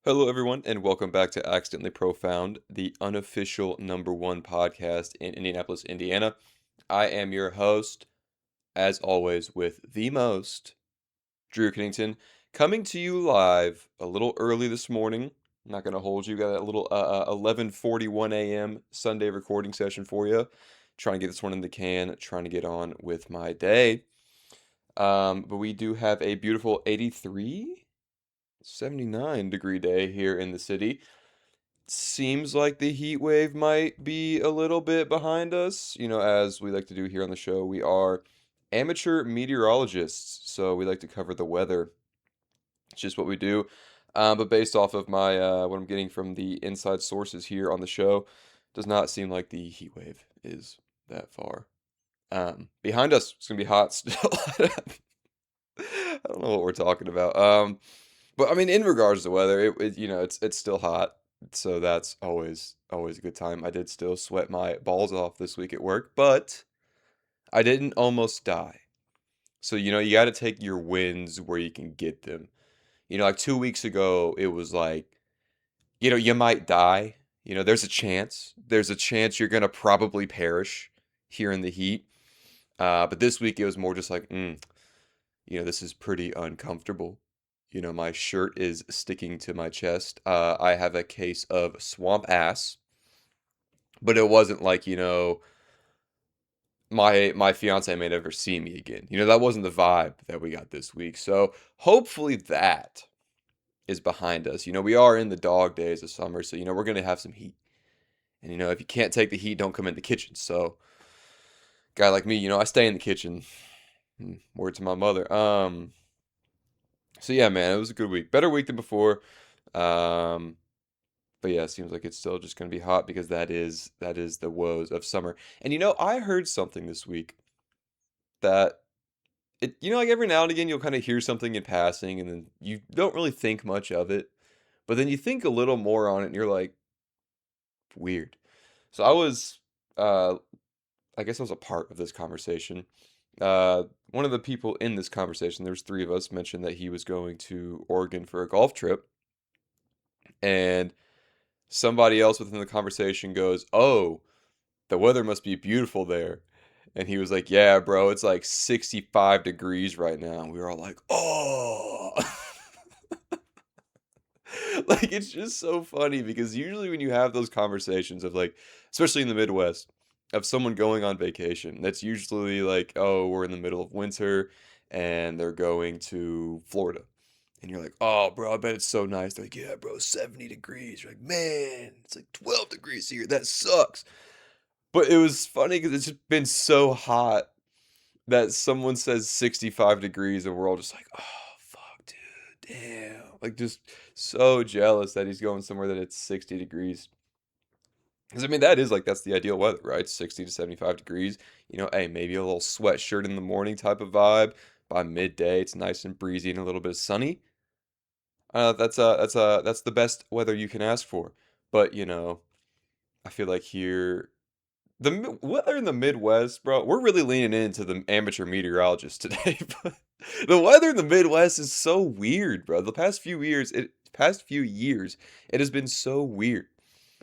Hello, everyone, and welcome back to Accidentally Profound, the unofficial #1 podcast in Indianapolis, Indiana. I am your host, as always, with the most, Drew Kennington, coming to you live a little early this morning. I'm not going to hold you. Got a little 11:41 a.m. Sunday recording session for you. Trying to get this one in the can, trying to get on with my day. But we do have a beautiful 83, 79-degree day here in the city. Seems like the heat wave might be a little bit behind us. As we like to do here on the show, we are amateur meteorologists, so we like to cover the weather. It's just what we do. But based off of my what I'm getting from the inside sources here on the show, does not seem like the heat wave is that far behind us. It's gonna be hot still. I don't know what we're talking about. But I mean, in regards to weather, it's still hot, so that's always a good time. I did still sweat my balls off this week at work, but I didn't almost die. So you got to take your wins where you can get them. Like 2 weeks ago, it was like you might die. There's a chance. There's a chance you're gonna probably perish here in the heat. But this week it was more just like, this is pretty uncomfortable. My shirt is sticking to my chest. I have a case of swamp ass, but it wasn't like, my fiance may never see me again. That wasn't the vibe that we got this week. So hopefully that is behind us. We are in the dog days of summer, so we're gonna have some heat. And if you can't take the heat, don't come in the kitchen. So guy like me, I stay in the kitchen. Word to my mother. So yeah, man, it was a good week. Better week than before. Um, but yeah, it seems like it's still just gonna be hot because that is the woes of summer. And I heard something this week that like every now and again you'll kind of hear something in passing and then you don't really think much of it, but then you think a little more on it and you're like, weird. So uh I guess I was a part of this conversation. One of the people in this conversation, there was three of us, mentioned that he was going to Oregon for a golf trip, and somebody else within the conversation goes, "Oh, the weather must be beautiful there." And he was like, "Yeah, bro, it's like 65 degrees right now." And we were all like, "Oh." Like it's just so funny because usually when you have those conversations of like, especially in the Midwest, of someone going on vacation, that's usually like, "Oh, we're in the middle of winter and they're going to Florida." And you're like, "Oh, bro, I bet it's so nice." They're like, "Yeah, bro, 70 degrees." You're like, "Man, it's like 12 degrees here. That sucks." But it was funny because it's just been so hot that someone says 65 degrees and we're all just like, "Oh, fuck, dude, damn." Like, just so jealous that he's going somewhere that it's 60 degrees. Because, I mean, that's the ideal weather, right? 60 to 75 degrees. Hey, maybe a little sweatshirt in the morning type of vibe. By midday, it's nice and breezy and a little bit sunny. That's the best weather you can ask for. But, I feel like here weather in the Midwest, bro, we're really leaning into the amateur meteorologist today. But the weather in the Midwest is so weird, bro. The past few years, it has been so weird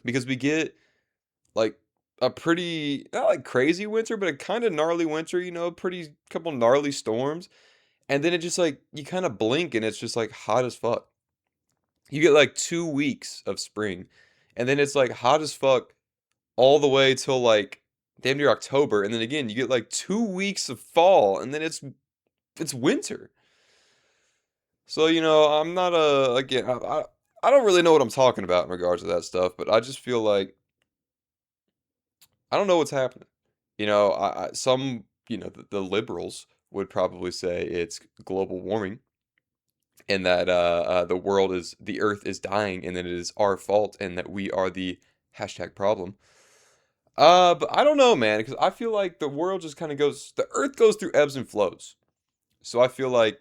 because we get like a pretty not like crazy winter, but a kind of gnarly winter. Pretty couple gnarly storms, and then it just like you kind of blink and it's just like hot as fuck. You get like 2 weeks of spring, and then it's like hot as fuck all the way till like damn near October, and then again you get like 2 weeks of fall, and then it's winter. So I'm not again I don't really know what I'm talking about in regards to that stuff, but I just feel like I don't know what's happening. Some the liberals would probably say it's global warming and that the earth is dying and that it is our fault and that we are the hashtag problem. But I don't know, man, because I feel like the world just kind of the earth goes through ebbs and flows. So I feel like,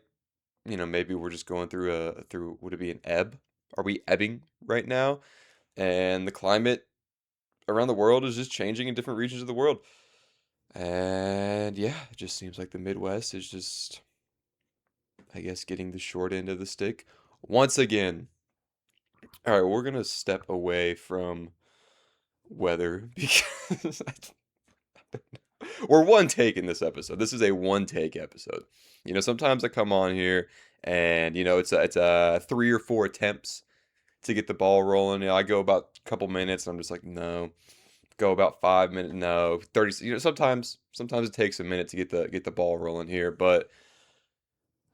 maybe we're just going would it be an ebb? Are we ebbing right now? And the climate around the world is just changing in different regions of the world. And yeah, it just seems like the Midwest is just, I guess, getting the short end of the stick once again. All right, we're gonna step away from weather because we're one take in this episode. This is a one take episode. Sometimes I come on here and it's a 3 or 4 attempts to get the ball rolling. I go about a couple minutes and I'm just like, no. Go about 5 minutes, no. 30. Sometimes it takes a minute to get the ball rolling here, but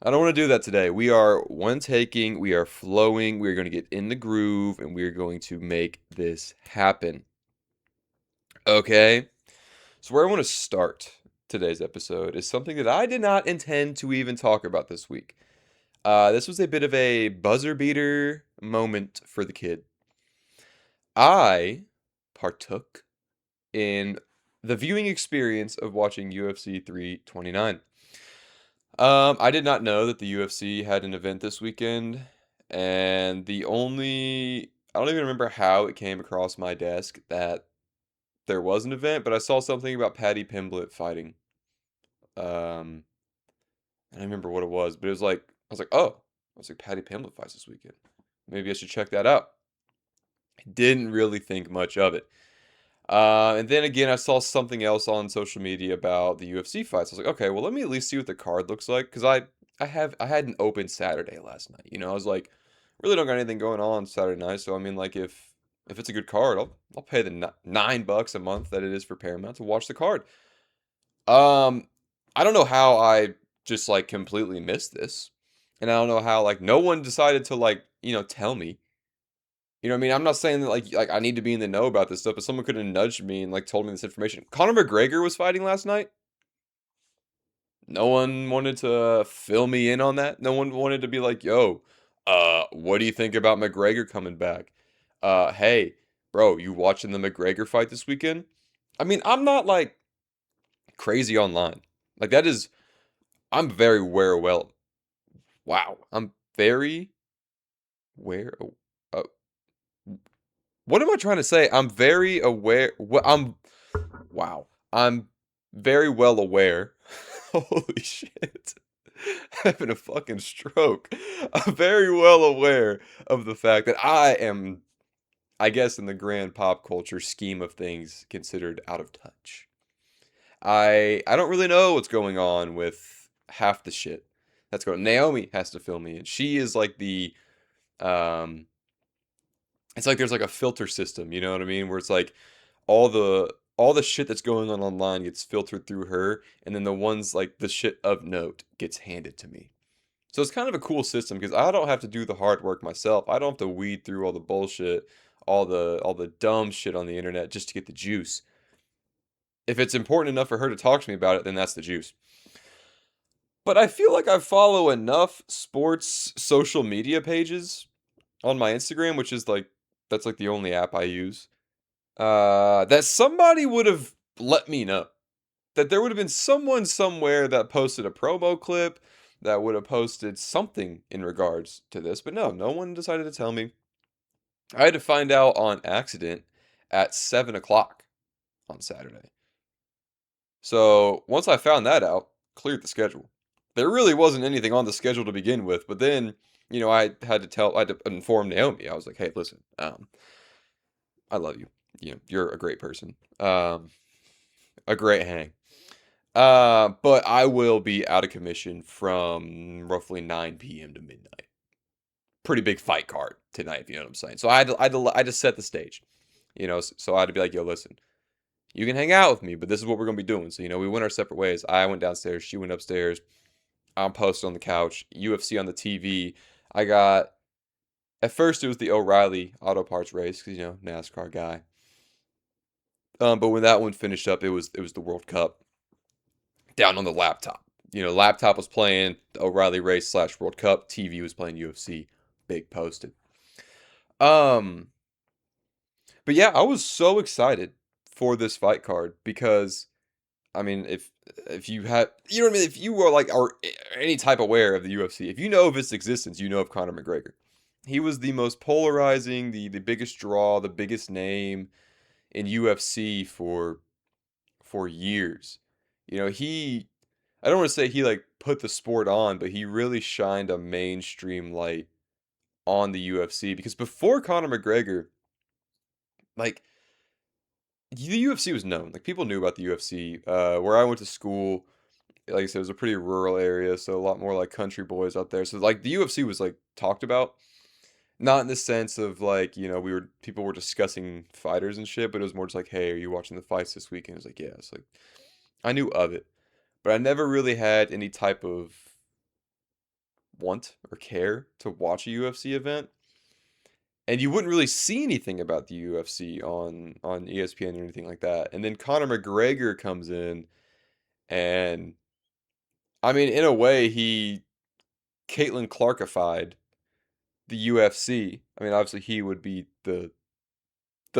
I don't want to do that today. We are one taking, we are flowing, we are going to get in the groove, and we are going to make this happen. Okay? So, where I want to start today's episode is something that I did not intend to even talk about this week. This was a bit of a buzzer beater moment for the kid. I partook in the viewing experience of watching UFC 329. I did not know that the UFC had an event this weekend, and I don't even remember how it came across my desk that there was an event, but I saw something about Paddy Pimblett fighting. Um, I don't remember what it was, but it was like, I was like, oh, I was like, Paddy Pimblett fights this weekend. Maybe I should check that out. Didn't really think much of it. And then again, I saw something else on social media about the UFC fights. I was like, okay, well, let me at least see what the card looks like, because I had an open Saturday last night. I was like, really don't got anything going on Saturday night, so I mean, like, if it's a good card, I'll pay the $9 a month that it is for Paramount to watch the card. Um, I don't know how I just like completely missed this, and I don't know how like no one decided to like tell me. You know what I mean? I'm not saying that like I need to be in the know about this stuff, but someone could have nudged me and like told me this information. Conor McGregor was fighting last night. No one wanted to fill me in on that. No one wanted to be like, "Yo, what do you think about McGregor coming back?" Hey, bro, you watching the McGregor fight this weekend? I mean, I'm not like crazy online. Like that is I'm very aware well. Wow. I'm very aware. Uh, what am I trying to say? I'm very aware. Wow. I'm very well aware. Holy shit. Having a fucking stroke. I'm very well aware of the fact that I am, I guess, in the grand pop culture scheme of things, considered out of touch. I don't really know what's going on with half the shit that's going. Naomi has to fill me in. She is like the um it's like there's like a filter system, you know what I mean? Where it's like all the shit that's going on online gets filtered through her, and then the ones like the shit of note gets handed to me. So it's kind of a cool system because I don't have to do the hard work myself. I don't have to weed through all the bullshit, all the dumb shit on the internet just to get the juice. If it's important enough for her to talk to me about it, then that's the juice. But I feel like I follow enough sports social media pages on my Instagram, which is like that's like the only app I use. That somebody would have let me know that there would have been someone somewhere that posted a promo clip that would have posted something in regards to this, but no one decided to tell me. I had to find out on accident at 7 o'clock on Saturday. So once I found that out, cleared the schedule. There really wasn't anything on the schedule to begin with, but then I had to inform Naomi. I was like, hey, listen, I love you. You're a great person. A great hang. But I will be out of commission from roughly 9 p.m. to midnight. Pretty big fight card tonight, if you know what I'm saying. So I had to set the stage, so I had to be like, yo, listen, you can hang out with me, but this is what we're gonna be doing. So we went our separate ways. I went downstairs, she went upstairs. I'm posted on the couch, UFC on the TV. I got at first it was the O'Reilly Auto Parts race because NASCAR guy. But when that one finished up, it was the World Cup down on the laptop. Laptop was playing the O'Reilly race slash World Cup. TV was playing UFC. Big posted. Um, but yeah, I was so excited for this fight card because I mean, if you had, you know what I mean, if you were like or any type aware of the UFC, if you know of its existence, you know of Conor McGregor. He was the most polarizing, the biggest draw, the biggest name in UFC for years. He I don't want to say he like put the sport on, but he really shined a mainstream light on the UFC because before Conor McGregor, like the UFC was known. Like people knew about the UFC. Where I went to school, like I said, it was a pretty rural area, so a lot more like country boys out there. So like the UFC was like talked about, not in the sense of like we were people were discussing fighters and shit, but it was more just like, hey, are you watching the fights this weekend? It's like, yeah. It's like I knew of it, but I never really had any type of want or care to watch a UFC event. And you wouldn't really see anything about the UFC on ESPN or anything like that. And then Conor McGregor comes in, and I mean, in a way, he Caitlin Clarkified the UFC. I mean, obviously, he would be the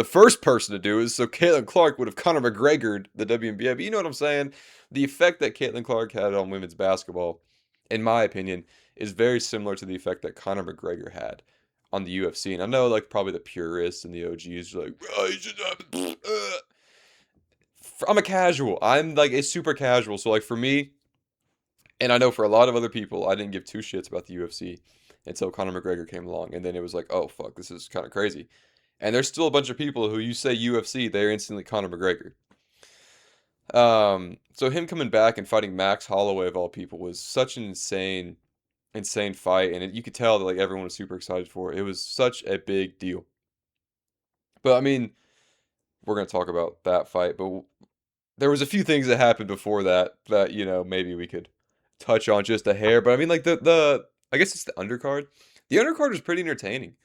first person to do it. So Caitlin Clark would have Conor McGregored the WNBA. But you know what I'm saying? The effect that Caitlin Clark had on women's basketball, in my opinion, is very similar to the effect that Conor McGregor had on the UFC. And I know, like, probably the purists and the OGs are like, oh, you should have. I'm a casual. I'm like a super casual. So, like, for me, and I know for a lot of other people, I didn't give two shits about the UFC until Conor McGregor came along. And then it was like, oh, fuck, this is kind of crazy. And there's still a bunch of people who you say UFC, they're instantly Conor McGregor. So him coming back and fighting Max Holloway of all people was such an insane fight, and you could tell that like everyone was super excited for it. It was such a big deal. But I mean, we're gonna talk about that fight, but there was a few things that happened before that that maybe we could touch on just a hair. But I mean, like the I guess it's the undercard. The undercard was pretty entertaining.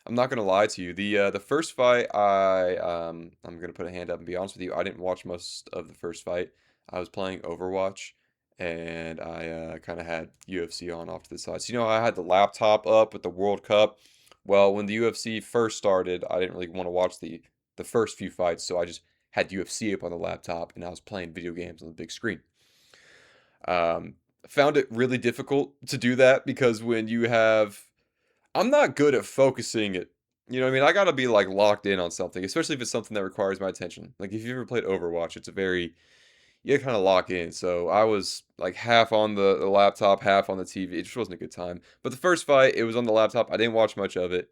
I'm not gonna lie to you. The first fight, I'm gonna put a hand up and be honest with you. I didn't watch most of the first fight. I was playing Overwatch, and I kind of had UFC on off to the side. So I had the laptop up with the World Cup. Well, when the UFC first started, I didn't really want to watch the first few fights, so I just had UFC up on the laptop, and I was playing video games on the big screen. Um, Found it really difficult to do that because when you have I'm not good at focusing it. You know what I mean? I gotta be like locked in on something, especially if it's something that requires my attention. Like if you ever played Overwatch, it's a very you kind of lock in. So I was like half on the laptop, half on the TV. It just wasn't a good time. But the first fight, it was on the laptop. I didn't watch much of it.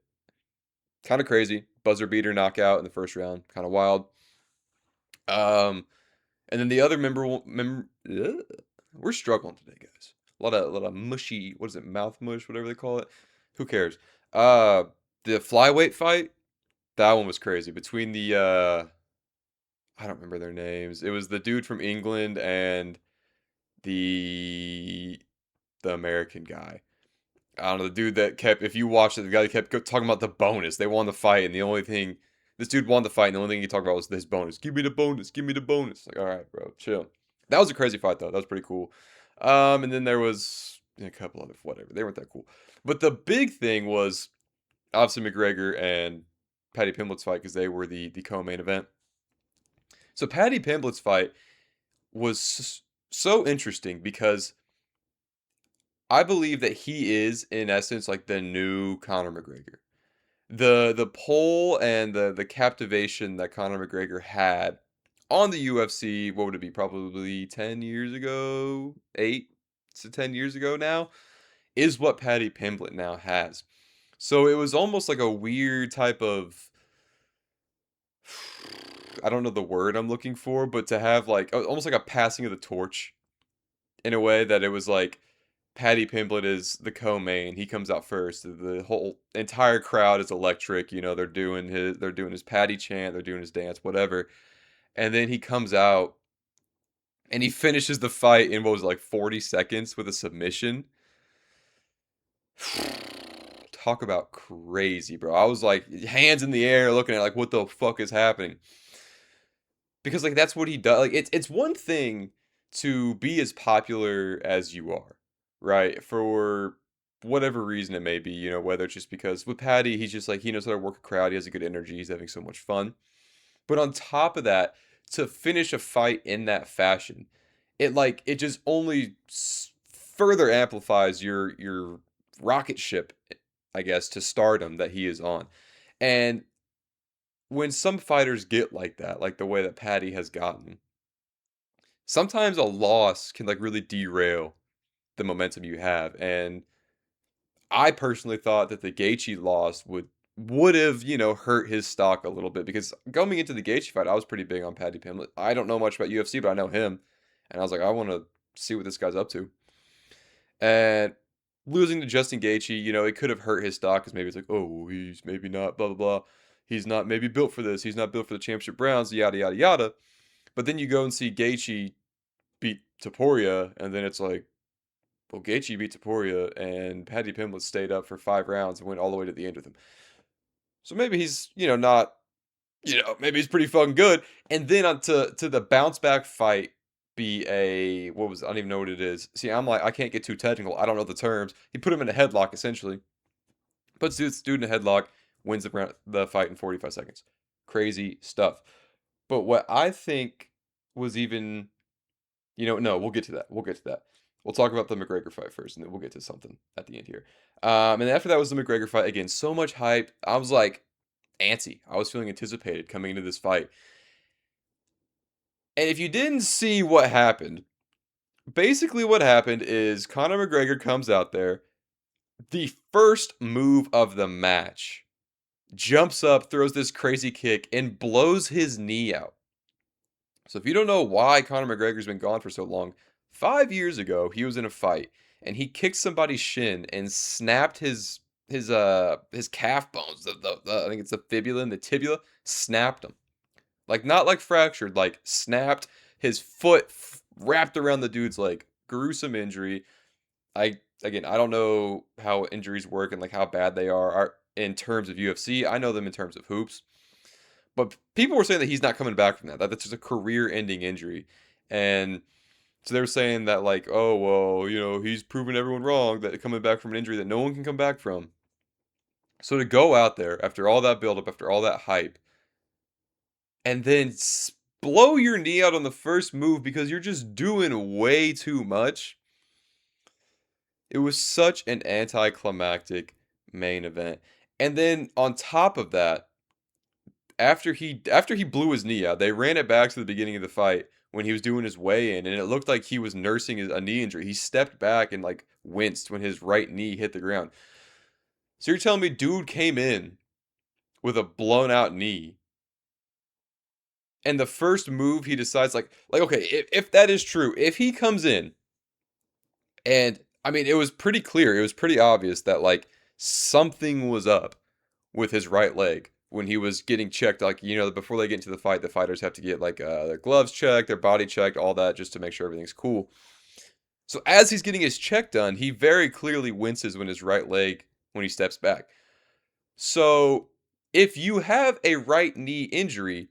Kind of crazy. Buzzer beater knockout in the first round. Kind of wild. Um, and then the other we're struggling today, guys. A lot of mushy. What is it? Mouth mush, whatever they call it. Who cares? Uh, the flyweight fight. That one was crazy. Between the I don't remember their names. It was the dude from England and the the American guy. I don't know, the dude that kept if you watched it, the guy that kept talking about the bonus. They won the fight, and the only thing this dude won the fight, and the only thing he talked about was this bonus. Give me the bonus, give me the bonus. Like, all right, bro, chill. That was a crazy fight though. That was pretty cool. And then there was a couple other whatever. They weren't that cool. But the big thing was obviously McGregor and Paddy Pimblett's fight because they were the co-main event. So Paddy Pimblett's fight was so interesting because I believe that he is in essence like the new Conor McGregor. The pull and the captivation that Conor McGregor had on the UFC, what would it be? Probably 10 years ago, 8 to 10 years ago now, is what Paddy Pimblett now has. So it was almost like a weird type of I don't know the word I'm looking for, but to have like almost like a passing of the torch in a way that it was like Paddy Pimblett is the co-main. He comes out first. The whole entire crowd is electric. They're doing his Paddy chant, they're doing his dance, whatever. And then he comes out and he finishes the fight in what was it, like 40 seconds with a submission. Talk about crazy, bro. I was like hands in the air looking at like what the fuck is happening? Because like that's what he does. Like it's one thing to be as popular as you are, right? For whatever reason it may be, whether it's just because with Patty, he's just like he knows how to work a crowd, he has a good energy, he's having so much fun. But on top of that, to finish a fight in that fashion, it just only further amplifies your rocket ship, I guess, to stardom that he is on. And when some fighters get like that, like the way that Patty has gotten, sometimes a loss can like really derail the momentum you have. And I personally thought that the Gaethje loss would have, hurt his stock a little bit because going into the Gaethje fight, I was pretty big on Paddy Pimblett. I don't know much about UFC, but I know him, and I was like, I want to see what this guy's up to. And losing to Justin Gaethje, it could have hurt his stock because maybe it's like, oh, he's maybe not, blah blah blah. He's not maybe built for this. He's not built for the championship rounds, yada yada yada. But then you go and see Gaethje beat Topuria, and then it's like, well, Gaethje beat Topuria, and Paddy Pimblett stayed up for 5 rounds and went all the way to the end with him. So maybe he's, not, maybe he's pretty fucking good. And then on to the bounce back fight be I don't even know what it is. See, I'm like, I can't get too technical. I don't know the terms. He put him in a headlock, essentially. Puts this dude in a headlock, wins the fight in 45 seconds. Crazy stuff. But what I think was even, no, we'll get to that. We'll get to that. We'll talk about the McGregor fight first, and then we'll get to something at the end here. And after that was the McGregor fight. Again, so much hype. I was like antsy. I was feeling anticipated coming into this fight. And if you didn't see what happened, basically what happened is Conor McGregor comes out there. The first move of the match, jumps up, throws this crazy kick, and blows his knee out. So if you don't know why Conor McGregor's been gone for so long, 5 years ago he was in a fight and he kicked somebody's shin and snapped his calf bones. I think it's the fibula and the tibia, snapped them. Like not like fractured, like snapped. His foot wrapped around the dude's leg. Gruesome injury. I don't know how injuries work and like how bad they are in terms of UFC. I know them in terms of hoops. But people were saying that he's not coming back from that. That's just a career-ending injury. And so they were saying that like, oh, well, he's proven everyone wrong that coming back from an injury that no one can come back from. So to go out there after all that buildup, after all that hype, and then blow your knee out on the first move because you're just doing way too much. It was such an anticlimactic main event. And then on top of that, after he blew his knee out, they ran it back to the beginning of the fight when he was doing his weigh-in, and it looked like he was nursing a knee injury. He stepped back and like winced when his right knee hit the ground. So you're telling me dude came in with a blown out knee, and the first move he decides like okay, if that is true, if he comes in and I mean it was pretty clear, it was pretty obvious that like something was up with his right leg when he was getting checked. Like, before they get into the fight, the fighters have to get like their gloves checked, their body checked, all that just to make sure everything's cool. So as he's getting his check done, he very clearly winces when his right leg, when he steps back. So if you have a right knee injury,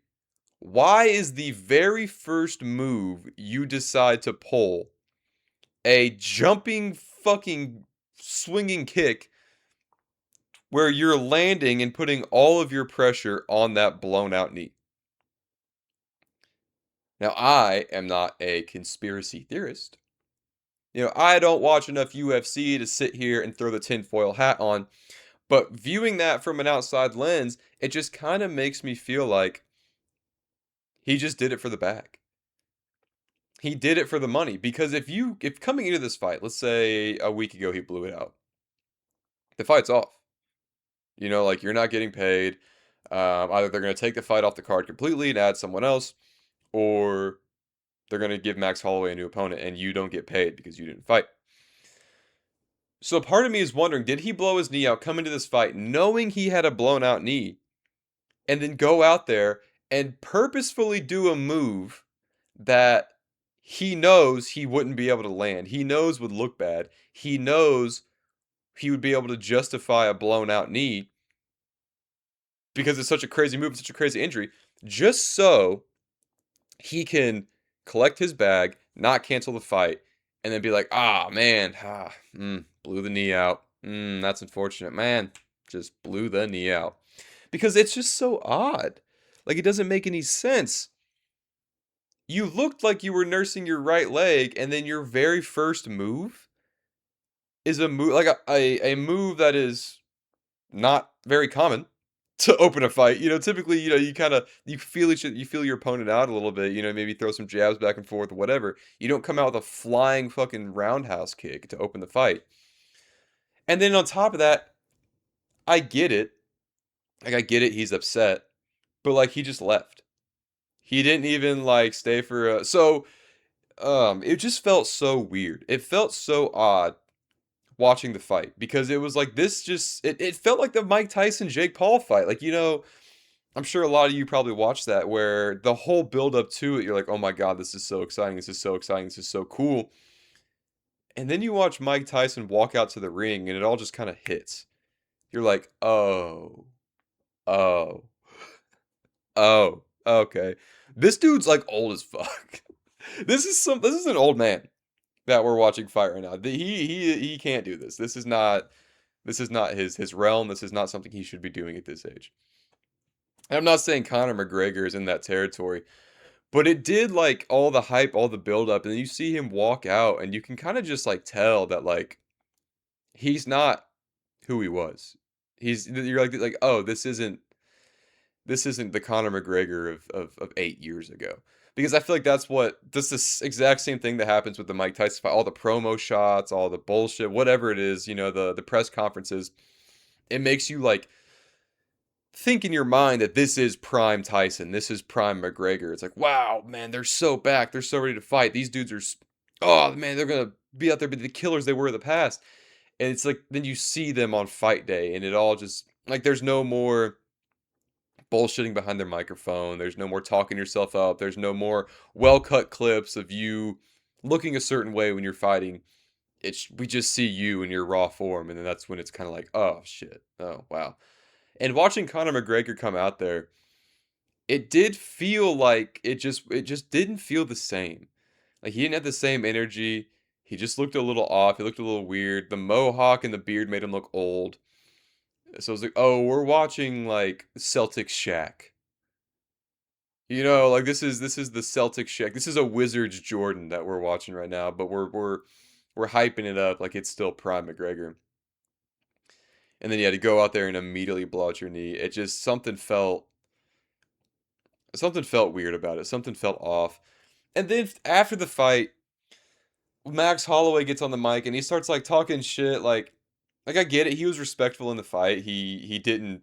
why is the very first move you decide to pull a jumping fucking swinging kick where you're landing and putting all of your pressure on that blown out knee? Now, I am not a conspiracy theorist. I don't watch enough UFC to sit here and throw the tinfoil hat on, but viewing that from an outside lens, it just kind of makes me feel like he just did it for the bag. He did it for the money because if coming into this fight, let's say a week ago he blew it out, the fight's off. Like you're not getting paid. Either they're going to take the fight off the card completely and add someone else, or they're going to give Max Holloway a new opponent and you don't get paid because you didn't fight. So part of me is wondering, did he blow his knee out, come into this fight knowing he had a blown out knee, and then go out there and purposefully do a move that he knows he wouldn't be able to land. He knows would look bad. He knows he would be able to justify a blown out knee because it's such a crazy move, such a crazy injury, just so he can collect his bag, not cancel the fight, and then be like, blew the knee out. That's unfortunate. Man, just blew the knee out. Because it's just so odd. Like, it doesn't make any sense. You looked like you were nursing your right leg, and then your very first move is a move, like a move that is not very common to open a fight. Typically, you feel your opponent out a little bit, maybe throw some jabs back and forth, whatever. You don't come out with a flying fucking roundhouse kick to open the fight. And then on top of that, I get it. Like I get it, he's upset, but like he just left. He didn't even like stay for it just felt so weird. It felt so odd watching the fight because it was like this just it felt like the Mike Tyson Jake Paul fight. Like, I'm sure a lot of you probably watched that where the whole build up to it, you're like, "Oh my God, this is so exciting. This is so exciting. This is so cool." And then you watch Mike Tyson walk out to the ring and it all just kind of hits. You're like, "Oh, oh, oh, okay. This dude's like old as fuck." This is an old man that we're watching fight right now. He can't do this. This is not his realm. This is not something he should be doing at this age. And I'm not saying Conor McGregor is in that territory, but it did like all the hype, all the build up, and then you see him walk out, and you can kind of just like tell that like he's not who he was. You're like oh, this isn't the Conor McGregor of 8 years ago. Because I feel like that's the exact same thing that happens with the Mike Tyson fight. All the promo shots, all the bullshit, whatever it is, the press conferences. It makes you like think in your mind that this is prime Tyson. This is prime McGregor. It's like, wow, man, they're so back. They're so ready to fight. These dudes are, oh man, they're gonna be out there, be the killers they were in the past. And it's like then you see them on fight day, and it all just like there's no more bullshitting behind their microphone. There's no more talking yourself up. There's no more well cut clips of you looking a certain way when you're fighting. We just see you in your raw form, and then that's when it's kind of like, oh shit, oh wow. And watching Conor McGregor come out there, it did feel like it just didn't feel the same. Like he didn't have the same energy. He just looked a little off. He looked a little weird. The mohawk and the beard made him look old. So I was like, oh, we're watching like Celtics Shaq. Like this is the Celtics Shaq. This is a Wizards Jordan that we're watching right now, but we're hyping it up like it's still prime McGregor. And then you had to go out there and immediately blow out your knee. It just something felt weird about it. Something felt off. And then after the fight, Max Holloway gets on the mic and he starts like talking shit like I get it. He was respectful in the fight. He didn't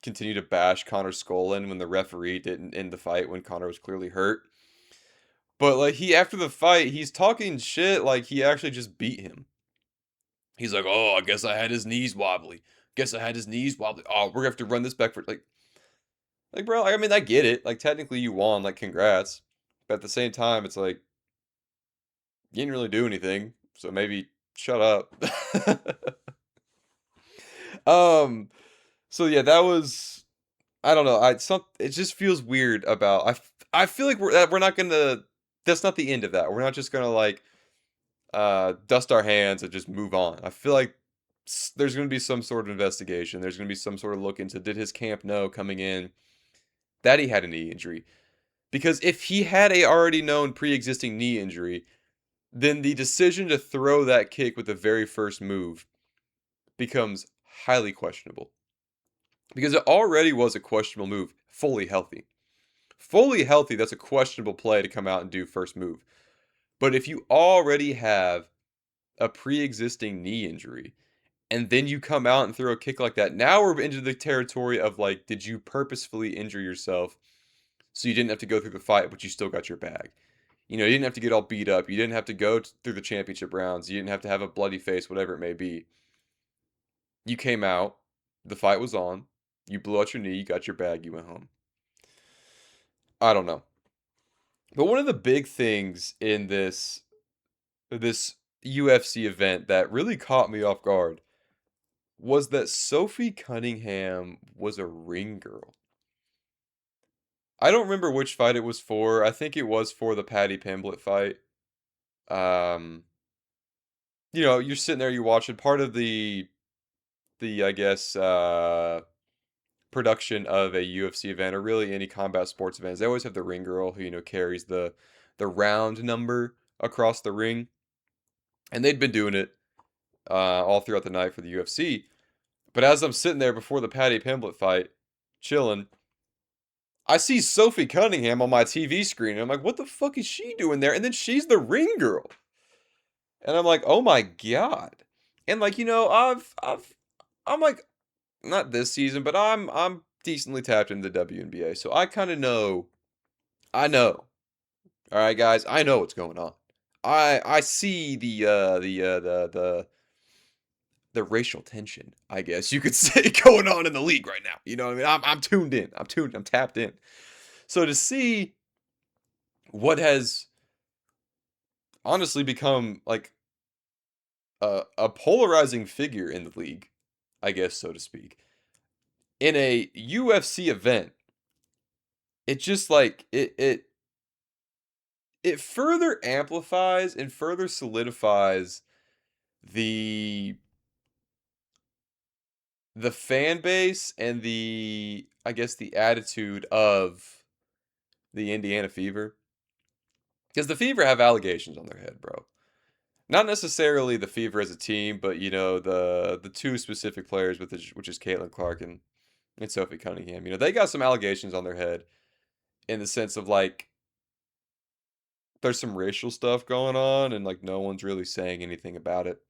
continue to bash Connor's skull in when the referee didn't end the fight when Connor was clearly hurt. But like he after the fight, he's talking shit like he actually just beat him. He's like, "Oh, I guess I had his knees wobbly. Guess I had his knees wobbly. Oh, we're gonna have to run this back for like bro. I mean, I get it. Like technically you won. Like congrats. But at the same time, it's like you didn't really do anything. So maybe shut up." um. So yeah, that was I don't know. It just feels weird about I feel like we're not gonna that's not the end of that. We're not just gonna like dust our hands and just move on. I feel like there's gonna be some sort of investigation. There's gonna be some sort of look into did his camp know coming in that he had a knee injury? Because if he had a already known pre-existing knee injury, then the decision to throw that kick with the very first move becomes highly questionable. Because it already was a questionable move, fully healthy. Fully healthy, that's a questionable play to come out and do first move. But if you already have a pre-existing knee injury and then you come out and throw a kick like that, now we're into the territory of like, did you purposefully injure yourself so you didn't have to go through the fight, but you still got your bag? You didn't have to get all beat up. You didn't have to go through the championship rounds. You didn't have to have a bloody face, whatever it may be. You came out, the fight was on, you blew out your knee, you got your bag, you went home. I don't know. But one of the big things in this UFC event that really caught me off guard was that Sophie Cunningham was a ring girl. I don't remember which fight it was for. I think it was for the Paddy Pimblett fight. Um, you're sitting there, you're watching part of the I guess production of a UFC event or really any combat sports events. They always have the ring girl who carries the round number across the ring, and they'd been doing it all throughout the night for the UFC. But as I'm sitting there before the Paddy Pimblett fight, chilling, I see Sophie Cunningham on my TV screen, and I'm like, what the fuck is she doing there? And then she's the ring girl. And I'm like, oh my God. And like, I'm like not this season, but I'm decently tapped into the WNBA. So I kind of know. I know. All right, guys, I know what's going on. I see the racial tension, I guess you could say, going on in the league right now. You know what I mean? I'm tuned in. I'm tapped in. So to see what has honestly become like a polarizing figure in the league, I guess so to speak, in a UFC event, it just like it further amplifies and further solidifies the the fan base and the I guess the attitude of the Indiana Fever. Because the Fever have allegations on their head, bro. Not necessarily the Fever as a team, but the two specific players with which is Caitlin Clark and Sophie Cunningham. They got some allegations on their head in the sense of like there's some racial stuff going on and like no one's really saying anything about it.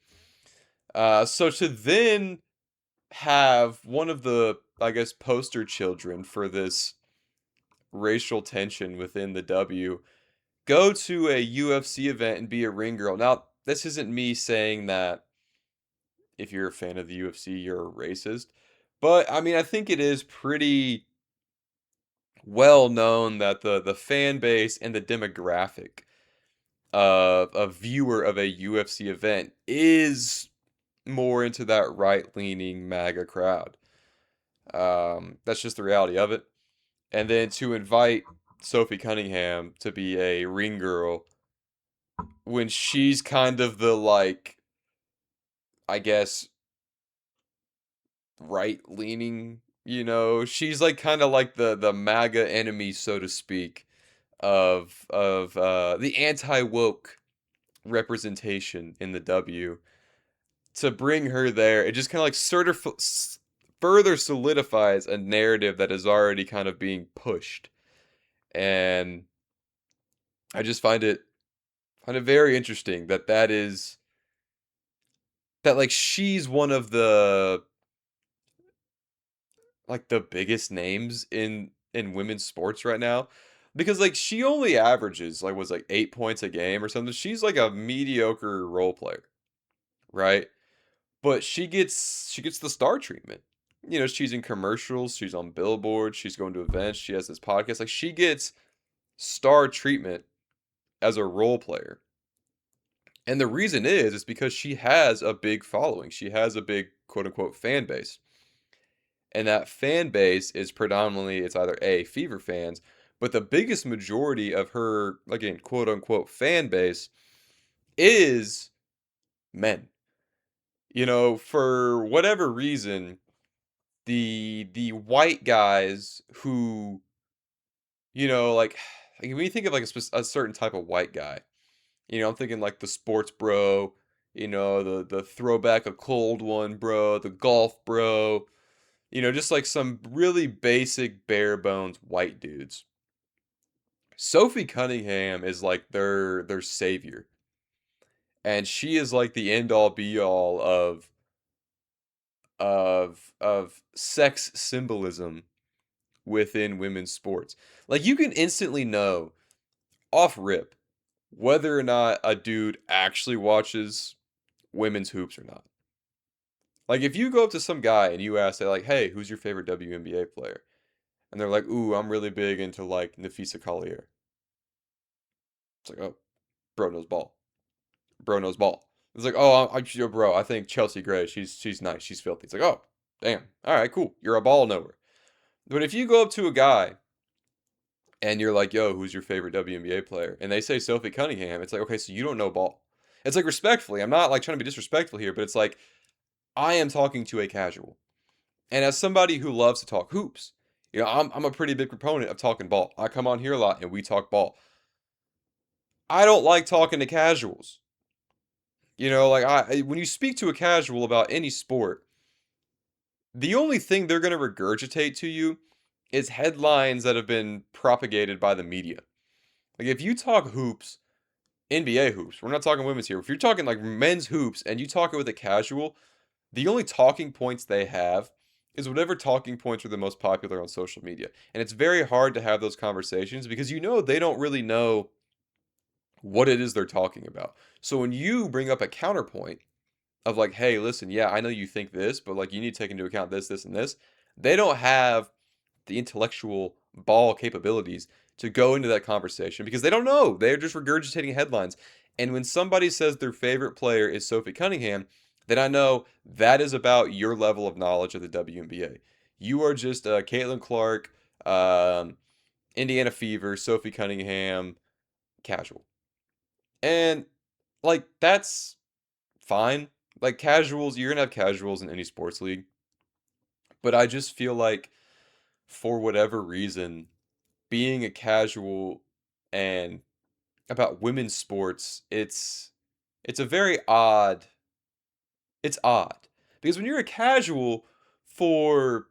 So to then have one of the I guess poster children for this racial tension within the W go to a UFC event and be a ring girl. Now, this isn't me saying that if you're a fan of the UFC, you're a racist. But I mean, I think it is pretty well known that the fan base and the demographic of a viewer of a UFC event is more into that right-leaning MAGA crowd. That's just the reality of it. And then to invite Sophie Cunningham to be a ring girl when she's kind of the like, I guess, right leaning, she's like kind of like the MAGA enemy, so to speak, of the anti woke representation in the W. To bring her there, it just kind of like further solidifies a narrative that is already kind of being pushed, and I just find it very interesting that like she's one of the like the biggest names in women's sports right now because like she only averages like was like 8 points a game or something. She's like a mediocre role player, right? But she gets the star treatment. She's in commercials, she's on billboards, she's going to events, she has this podcast. Like she gets star treatment as a role player. And the reason is because she has a big following. She has a big quote unquote fan base. And that fan base is predominantly it's either A, Fever fans, but the biggest majority of her, again, quote unquote fan base is men. For whatever reason, the white guys who, like when you think of like a certain type of white guy, I'm thinking like the sports bro, the throwback a cold one bro, the golf bro, just like some really basic bare bones white dudes. Sophie Cunningham is like their savior. And she is like the end all be all of sex symbolism within women's sports. Like you can instantly know off rip whether or not a dude actually watches women's hoops or not. Like if you go up to some guy and you ask, they like, "Hey, who's your favorite WNBA player?" And they're like, "Ooh, I'm really big into like Nafisa Collier." It's like, "Oh, bro knows ball. Bro knows ball." It's like, "Oh, bro, I think Chelsea Gray. She's nice. She's filthy." It's like, "Oh, damn. All right, cool. You're a ball knower." But if you go up to a guy and you're like, "Yo, who's your favorite WNBA player?" and they say Sophie Cunningham, it's like, "Okay, so you don't know ball." It's like respectfully, I'm not like trying to be disrespectful here, but it's like I am talking to a casual. And as somebody who loves to talk hoops, I'm a pretty big proponent of talking ball. I come on here a lot and we talk ball. I don't like talking to casuals. Like when you speak to a casual about any sport, the only thing they're going to regurgitate to you is headlines that have been propagated by the media. Like if you talk hoops, NBA hoops. We're not talking women's here. If you're talking like men's hoops and you talk it with a casual, the only talking points they have is whatever talking points are the most popular on social media. And it's very hard to have those conversations because they don't really know what it is they're talking about. So when you bring up a counterpoint of like, hey, listen, yeah, I know you think this, but like you need to take into account this, this, and this, they don't have the intellectual ball capabilities to go into that conversation because they don't know. They're just regurgitating headlines. And when somebody says their favorite player is Sophie Cunningham, then I know that is about your level of knowledge of the WNBA. You are just Caitlin Clark, um, Indiana Fever, Sophie Cunningham, casual. And like that's fine. Like casuals, you're gonna have casuals in any sports league. But I just feel like for whatever reason, being a casual and about women's sports, it's a very odd it's odd. Because when you're a casual for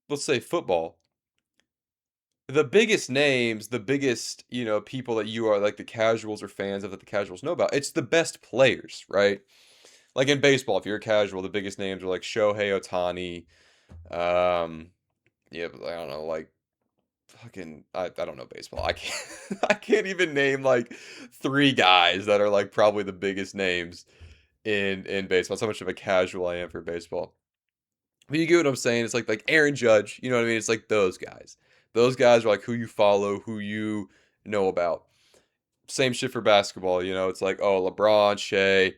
let's say football, the biggest names, the biggest, people that you are like the casuals or fans of that the casuals know about, it's the best players, right? Like in baseball, if you're a casual, the biggest names are like Shohei Ohtani, um, yeah, but I don't know, like fucking I don't know baseball. I can't I can't even name like three guys that are like probably the biggest names in baseball. That's how much of a casual I am for baseball. But you get what I'm saying? It's like Aaron Judge, you know what I mean? It's like those guys. Those guys are like who you follow, who you know about. Same shit for basketball, it's like, oh, LeBron, Shea,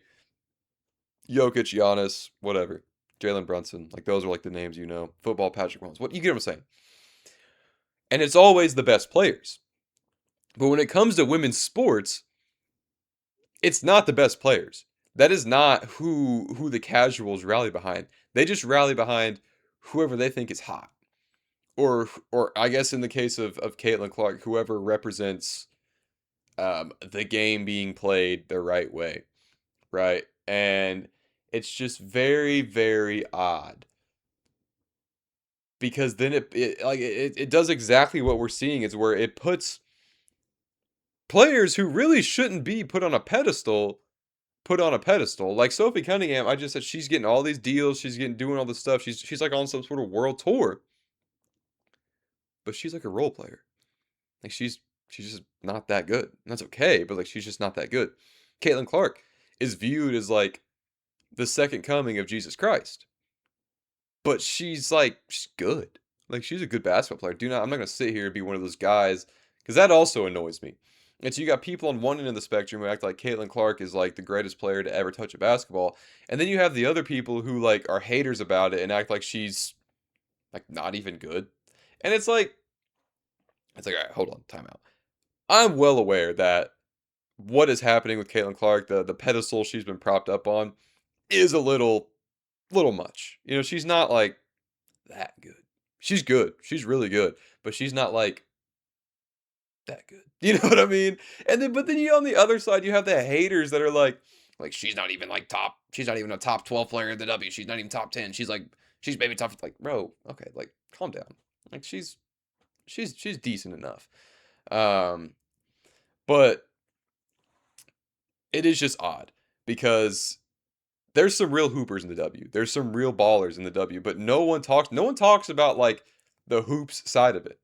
Jokic, Giannis, whatever. Jalen Brunson. Like those are like the names you know. Football, Patrick Mahomes. What you get what I'm saying? And it's always the best players. But when it comes to women's sports, it's not the best players. That is not who the casuals rally behind. They just rally behind whoever they think is hot. Or I guess in the case of Caitlin Clark, whoever represents the game being played the right way, right? And it's just very, very odd because then it does exactly what we're seeing is where it puts players who really shouldn't be put on a pedestal. Like Sophie Cunningham, I just said she's getting all these deals, she's getting doing all this stuff. She's like on some sort of world tour, but she's like a role player. Like she's just not that good. And that's okay, but like she's just not that good. Caitlin Clark is viewed as like the second coming of Jesus Christ. But she's good. Like she's a good basketball player. I'm not gonna sit here and be one of those guys because that also annoys me. And so you got people on one end of the spectrum who act like Caitlin Clark is like the greatest player to ever touch a basketball, and then you have the other people who like are haters about it and act like she's like not even good. And it's like all right, hold on, time out. I'm well aware that what is happening with Caitlin Clark, the pedestal she's been propped up on, is a little much. She's not like that good. She's good. She's really good, but she's not like that good. You know what I mean? But then you on the other side, you have the haters that are like she's not even like top. She's not even a top 12 player in the W. She's not even top 10. She's maybe top like bro. Okay, like calm down. Like she's decent enough. Um, but it is just odd because there's some real hoopers in the W. There's some real ballers in the W, but no one talks about like the hoops side of it.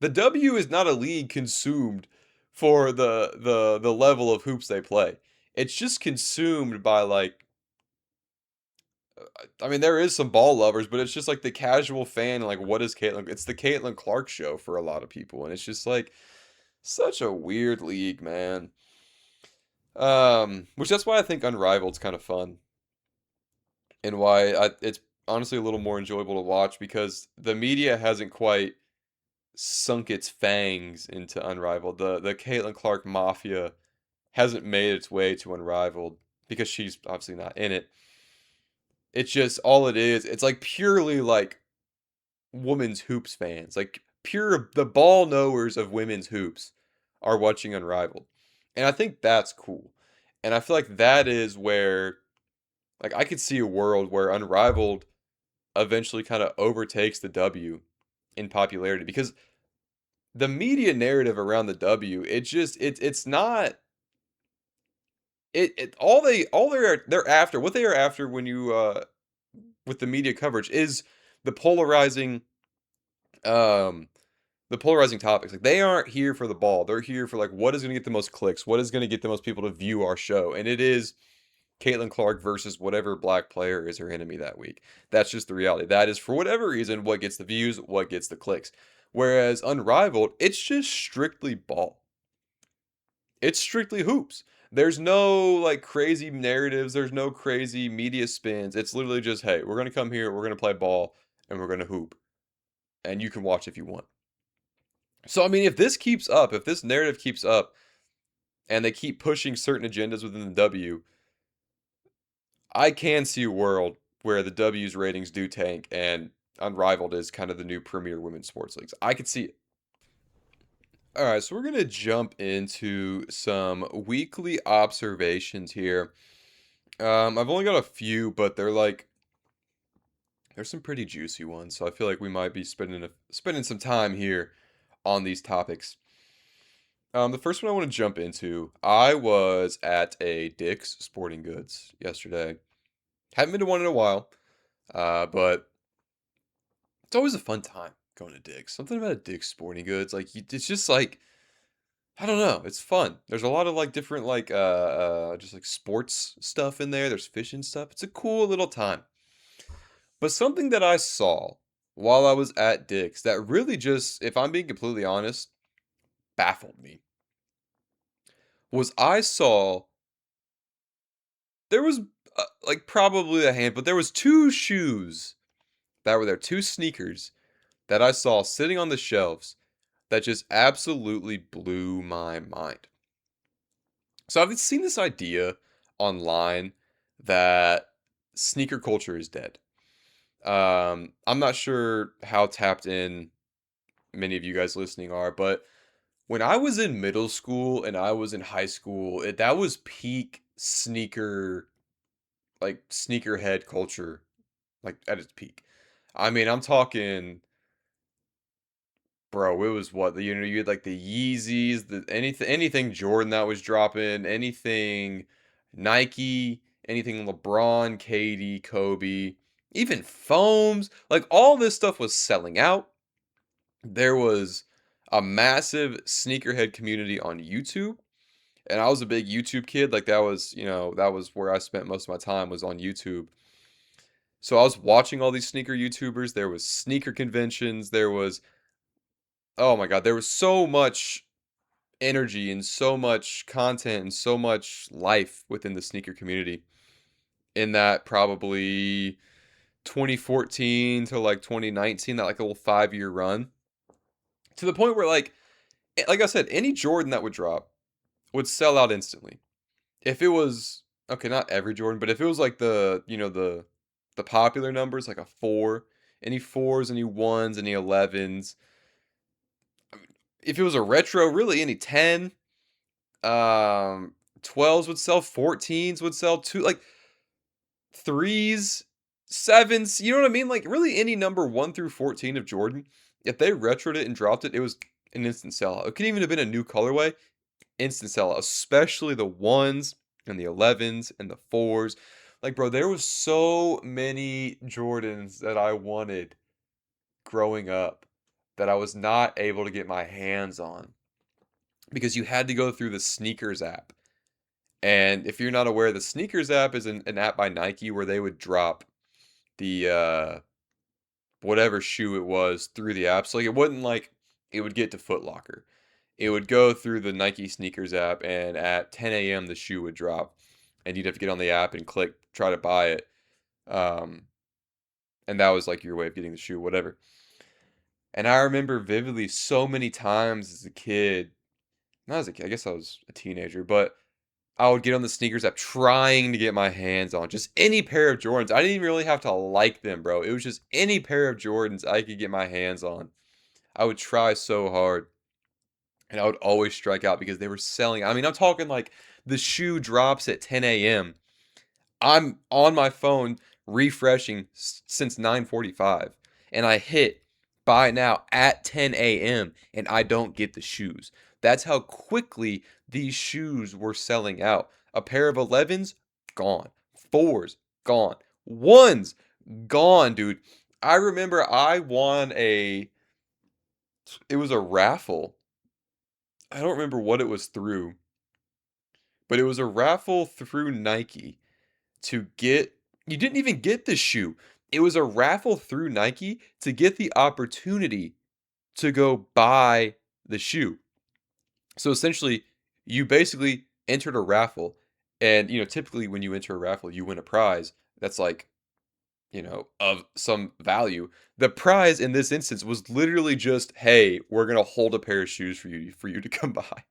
The W is not a league consumed for the level of hoops they play. It's just consumed by like I mean there is some ball lovers, but it's just like the casual fan like what is Caitlin? It's the Caitlin Clark show for a lot of people and it's just like such a weird league, man. Which that's why I think Unrivaled's kind of fun and why it's honestly a little more enjoyable to watch because the media hasn't quite sunk its fangs into Unrivaled. The Caitlin Clark Mafia hasn't made its way to Unrivaled because she's obviously not in it. It's just all it is. It's like purely like women's hoops fans, like pure the ball knowers of women's hoops are watching Unrivaled, and I think that's cool. And I feel like that is where like I could see a world where Unrivaled eventually kind of overtakes the W in popularity because the media narrative around the W, it's not. they're after what they are after when you with the media coverage is the polarizing um the polarizing topics. Like they aren't here for the ball. They're here for like what is going to get the most clicks, what is going to get the most people to view our show, and it is Caitlin Clark versus whatever black player is her enemy that week. That's just the reality. That is for whatever reason what gets the views, what gets the clicks. Whereas Unrivaled, it's just strictly ball. It's strictly hoops. There's no like crazy narratives. There's no crazy media spins. It's literally just, hey, we're gonna come here, we're gonna play ball, and we're gonna hoop, and you can watch if you want. So I mean, if this keeps up, if this narrative keeps up, and they keep pushing certain agendas within the W, I can see a world where the W's ratings do tank, and Unrivaled is kind of the new premier women's sports leagues. I could see it. All right, so we're gonna jump into some weekly observations here. I've only got a few, but there's some pretty juicy ones, so I feel like we might be spending some time here on these topics. The first one I want to jump into, I was at a Dick's Sporting Goods yesterday. Haven't been to one in a while, but it's always a fun time going to Dick's. Something about a Dick's Sporting Goods, like it's just like I don't know, it's fun. There's a lot of like different like just like sports stuff in there. There's fishing stuff. It's a cool little time. But something that I saw while I was at Dick's that really just, if I'm being completely honest, baffled me was I saw there was like probably a hand, but there was two shoes that were there, two sneakers that I saw sitting on the shelves that just absolutely blew my mind. So I've seen this idea online that sneaker culture is dead. I'm not sure how tapped in many of you guys listening are, but when I was in middle school and I was in high school, that was peak sneakerhead culture, like at its peak. I mean, I'm talking, bro. It was what you had like the Yeezys, the anything Jordan that was dropping, anything Nike, anything LeBron, KD, Kobe, even foams. Like all this stuff was selling out. There was a massive sneakerhead community on YouTube, and I was a big YouTube kid. Like that was where I spent most of my time was on YouTube. So I was watching all these sneaker YouTubers. There was sneaker conventions. There was oh my God, there was so much energy and so much content and so much life within the sneaker community in that probably 2014 to like 2019, that like a little 5 year run to the point where like I said, any Jordan that would drop would sell out instantly. If it was okay, not every Jordan, but if it was like the popular numbers, like a four, any fours, any ones, any 11s. If it was a retro, really any 10, 12s would sell, 14s would sell, two like threes, sevens. You know what I mean? Like really any number 1 through 14 of Jordan. If they retroed it and dropped it, it was an instant sellout. It could even have been a new colorway, instant sellout, especially the ones and the 11s and the fours. Like, bro, there was so many Jordans that I wanted growing up that I was not able to get my hands on because you had to go through the Sneakers app. And if you're not aware, the Sneakers app is an app by Nike where they would drop the whatever shoe it was through the app. So like it wouldn't like it would get to Foot Locker. It would go through the Nike Sneakers app, and at 10 a.m. the shoe would drop, and you'd have to get on the app and click try to buy it. Um, and that was like your way of getting the shoe, whatever. And I remember vividly so many times as a kid, not as a kid, I guess I was a teenager, but I would get on the sneakers app trying to get my hands on just any pair of Jordans. I didn't even really have to like them, bro. It was just any pair of Jordans I could get my hands on. I would try so hard, and I would always strike out because they were selling. I mean, I'm talking like the shoe drops at 10 a.m. I'm on my phone refreshing since 9:45, and I hit buy now at 10 a.m. and I don't get the shoes. That's how quickly these shoes were selling out. A pair of 11s, gone. 4s, gone. 1s, gone, dude. I remember I won it was a raffle. I don't remember what it was through, but it was a raffle through Nike to get, you didn't even get the shoe. It was a raffle through Nike to get the opportunity to go buy the shoe. So essentially, you basically entered a raffle, and typically when you enter a raffle, you win a prize that's like, of some value. The prize in this instance was literally just, hey, we're gonna hold a pair of shoes for you to come by.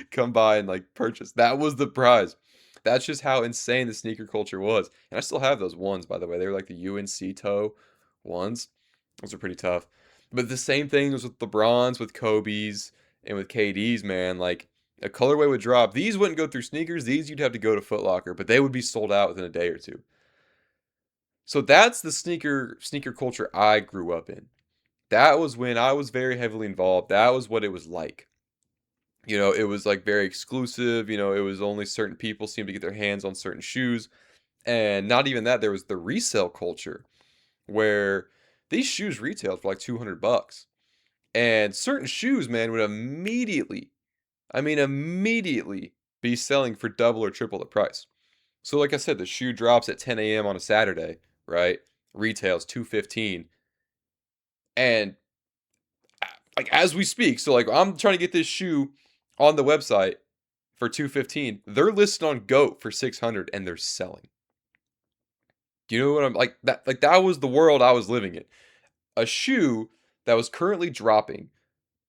Come by and like purchase. That was the prize. That's just how insane the sneaker culture was. And I still have those ones, by the way. They were like the UNC toe ones. Those are pretty tough. But the same thing was with LeBrons, with Kobe's, and with KD's, man. Like a colorway would drop. These wouldn't go through sneakers. These you'd have to go to Foot Locker, but they would be sold out within a day or two. So that's the sneaker culture I grew up in. That was when I was very heavily involved. That was what it was like. It was like very exclusive. It was only certain people seemed to get their hands on certain shoes. And not even that, there was the resale culture where these shoes retailed for like 200 bucks. And certain shoes, man, would immediately, I mean, immediately be selling for double or triple the price. So, like I said, the shoe drops at 10 a.m. on a Saturday, right? Retails 215. And like as we speak, so like I'm trying to get this shoe on the website for 215. They're listed on GOAT for 600 and they're selling. Do you know what I'm like that was the world I was living in. A shoe that was currently dropping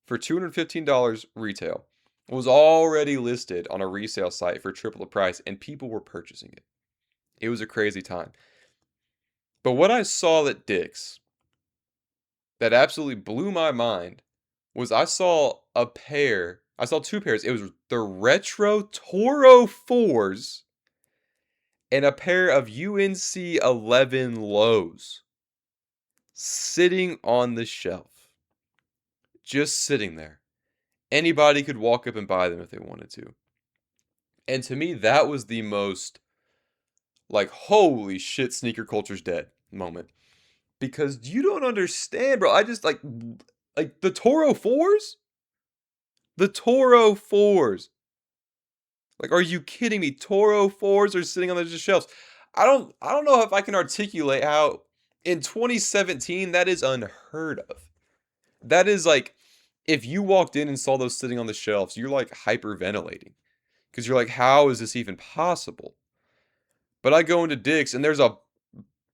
for $215 retail was already listed on a resale site for triple the price and people were purchasing it. It was a crazy time. But what I saw at Dick's that absolutely blew my mind was I saw two pairs. It was the Retro Toro 4s and a pair of UNC 11 lows sitting on the shelf. Just sitting there. Anybody could walk up and buy them if they wanted to. And to me, that was the most, like, holy shit, sneaker culture's dead moment. Because you don't understand, bro. I just, like the Toro 4s? The Toro 4s. Like, are you kidding me? Toro 4s are sitting on the shelves. I don't know if I can articulate how in 2017 that is unheard of. That is like if you walked in and saw those sitting on the shelves, you're like hyperventilating because you're like, how is this even possible? But I go into Dick's and there's a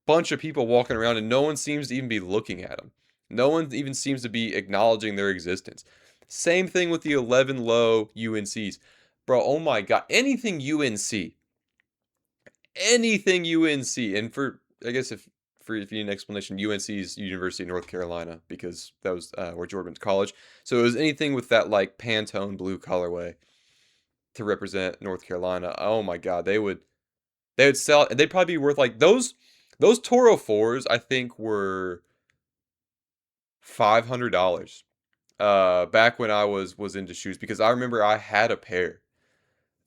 bunch of people walking around and no one seems to even be looking at them. No one even seems to be acknowledging their existence. Same thing with the 11 low UNCs. Bro, oh my god, anything UNC, and I guess if you need an explanation, UNC's University of North Carolina because that was where Jordan went to college. So it was anything with that like Pantone blue colorway to represent North Carolina. Oh my God, they would sell, and they'd probably be worth like those Toro 4s. I think were $500 back when I was into shoes because I remember I had a pair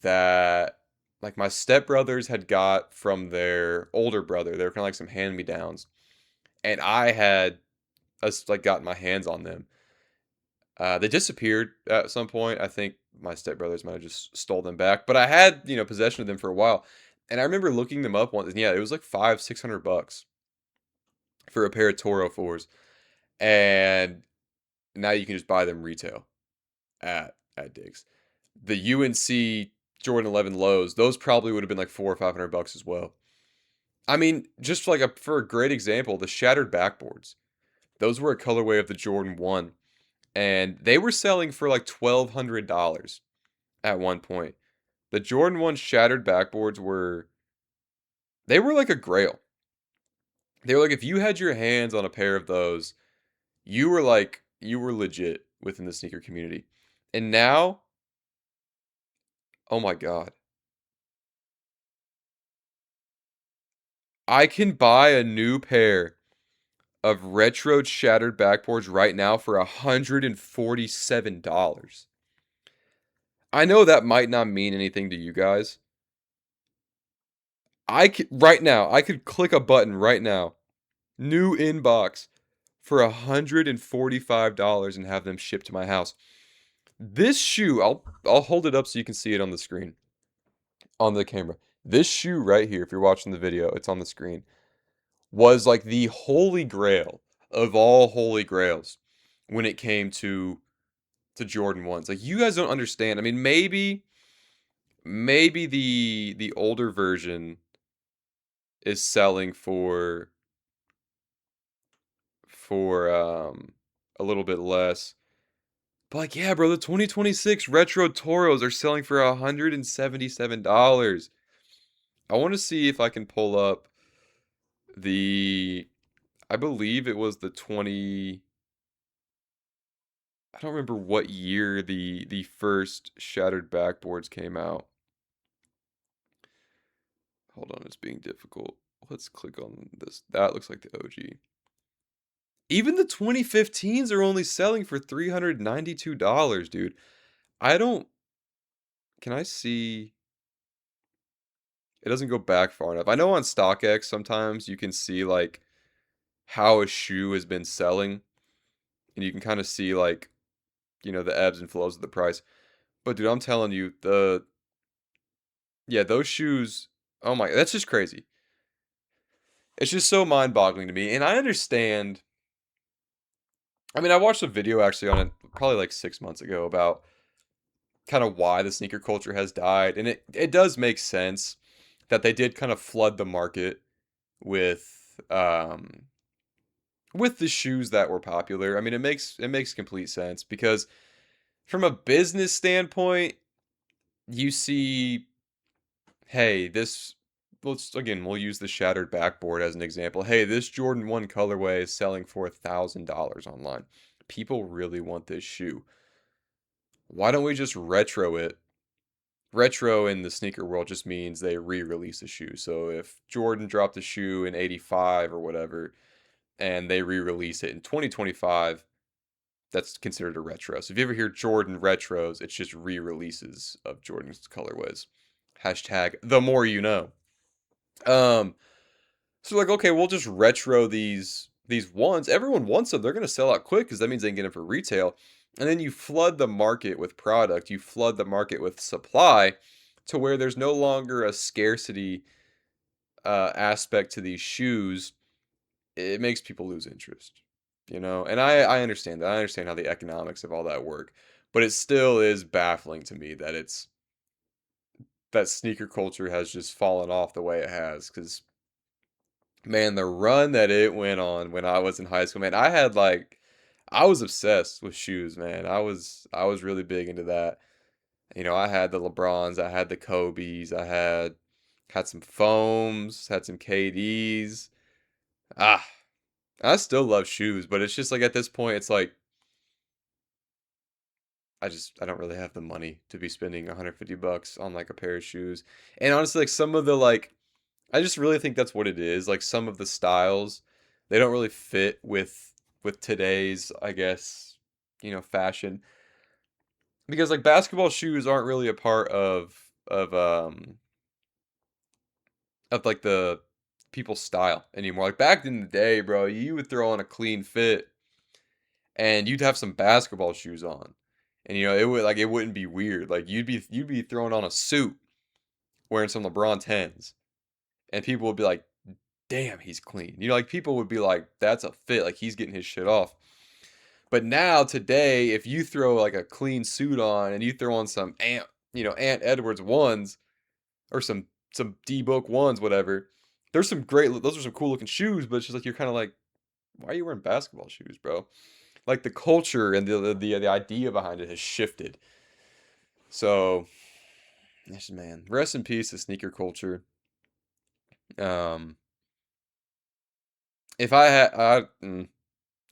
that like my stepbrothers had got from their older brother. They were kind of like some hand-me-downs, and I had like gotten my hands on them. They disappeared at some point. I think my stepbrothers might have just stole them back, but I had possession of them for a while, and I remember looking them up once. And yeah, it was like 500-600 bucks for a pair of Toro 4s, and now you can just buy them retail at Dick's. The UNC Jordan 11 lows, those probably would have been like 400 or 500 bucks as well. I mean, just like for a great example, the shattered backboards. Those were a colorway of the Jordan 1, and they were selling for like $1,200 at one point. The Jordan 1 shattered backboards they were like a grail. They were like if you had your hands on a pair of those, you were legit within the sneaker community. And now, oh my God. I can buy a new pair of retro shattered backboards right now for $147. I know that might not mean anything to you guys, I could click a button right now. New inbox for $145 and have them shipped to my house. This shoe, I'll hold it up so you can see it on the screen, on the camera. This shoe right here, if you're watching the video, it's on the screen, was like the holy grail of all holy grails when it came to Jordan 1s. Like you guys don't understand. I mean, maybe the older version is selling for a little bit less. But like, yeah, bro, the 2026 retro Toros are selling for $177. I want to see if I can pull up the I believe it was the 20 I don't remember what year the first shattered backboards came out. Hold on, it's being difficult. Let's click on this. That looks like the OG. Even the 2015s are only selling for $392, dude. I don't Can I see it doesn't go back far enough. I know on StockX sometimes you can see like how a shoe has been selling and you can kind of see like, the ebbs and flows of the price. But dude, I'm telling you, yeah, those shoes, oh my, that's just crazy. It's just so mind-boggling to me. And I understand. I mean, I watched a video actually on it probably like 6 months ago about kind of why the sneaker culture has died. And it does make sense that they did kind of flood the market with with the shoes that were popular. I mean, it makes complete sense because from a business standpoint, you see, hey, we'll use the shattered backboard as an example. Hey, this Jordan 1 colorway is selling for $1,000 online. People really want this shoe. Why don't we just retro it? Retro in the sneaker world just means they re-release a shoe. So if Jordan dropped a shoe in 85 or whatever and they re-release it in 2025, that's considered a retro. So if you ever hear Jordan retros, it's just re-releases of Jordan's colorways. Hashtag the more you know. Um, so like, okay, we'll just retro these ones. Everyone wants them. They're gonna sell out quick because that means they can get them for retail. And then you flood the market with product. You flood the market with supply to where there's no longer a scarcity aspect to these shoes. It makes people lose interest, And I understand that. I understand how the economics of all that work, but it still is baffling to me that it's that sneaker culture has just fallen off the way it has. Because man, the run that it went on when I was in high school, man, I was obsessed with shoes, man. I was really big into that. I had the LeBrons, I had the Kobe's, I had some foams, had some KDs. Ah, I still love shoes, but it's just like at this point, it's like I don't really have the money to be spending $150 on like a pair of shoes. And honestly, like some of the like I just really think that's what it is. Like some of the styles, they don't really fit with today's, I guess, fashion. Because like basketball shoes aren't really a part of like the people's style anymore. Like back in the day, bro, you would throw on a clean fit and you'd have some basketball shoes on. And it wouldn't be weird. Like you'd be throwing on a suit wearing some LeBron 10s and people would be like, "Damn, he's clean." Like people would be like, "That's a fit. Like he's getting his shit off." But now today, if you throw like a clean suit on and you throw on some Ant Edwards ones or some D Book ones, whatever, those are some cool looking shoes, but it's just like you're kind of like, why are you wearing basketball shoes, bro? Like the culture and the idea behind it has shifted. So, yes, man, rest in peace to sneaker culture. Um, if I had,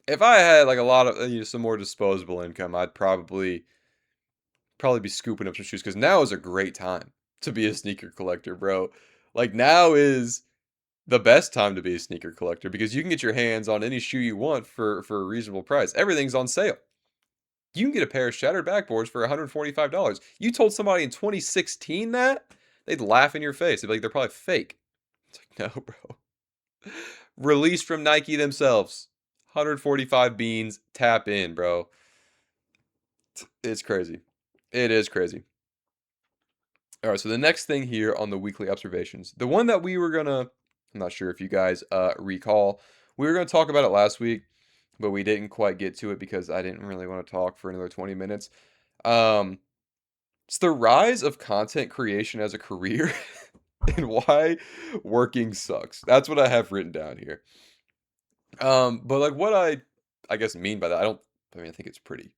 if I had like a lot of some more disposable income, I'd probably be scooping up some shoes because now is a great time to be a sneaker collector, bro. Like now is the best time to be a sneaker collector because you can get your hands on any shoe you want for a reasonable price. Everything's on sale. You can get a pair of shattered backboards for $145. You told somebody in 2016 that, they'd laugh in your face. They'd be like, they're probably fake. It's like, no, bro. Released from Nike themselves. 145 beans, tap in, bro. It's crazy. It is crazy. All right, so the next thing here on the weekly observations, the one that we were gonna, I'm not sure if you guys recall, we were gonna talk about it last week, but we didn't quite get to it because I didn't really want to talk for another 20 minutes. Um, it's the rise of content creation as a career and why working sucks. That's what I have written down here. But like what I guess mean by that, I mean I think it's pretty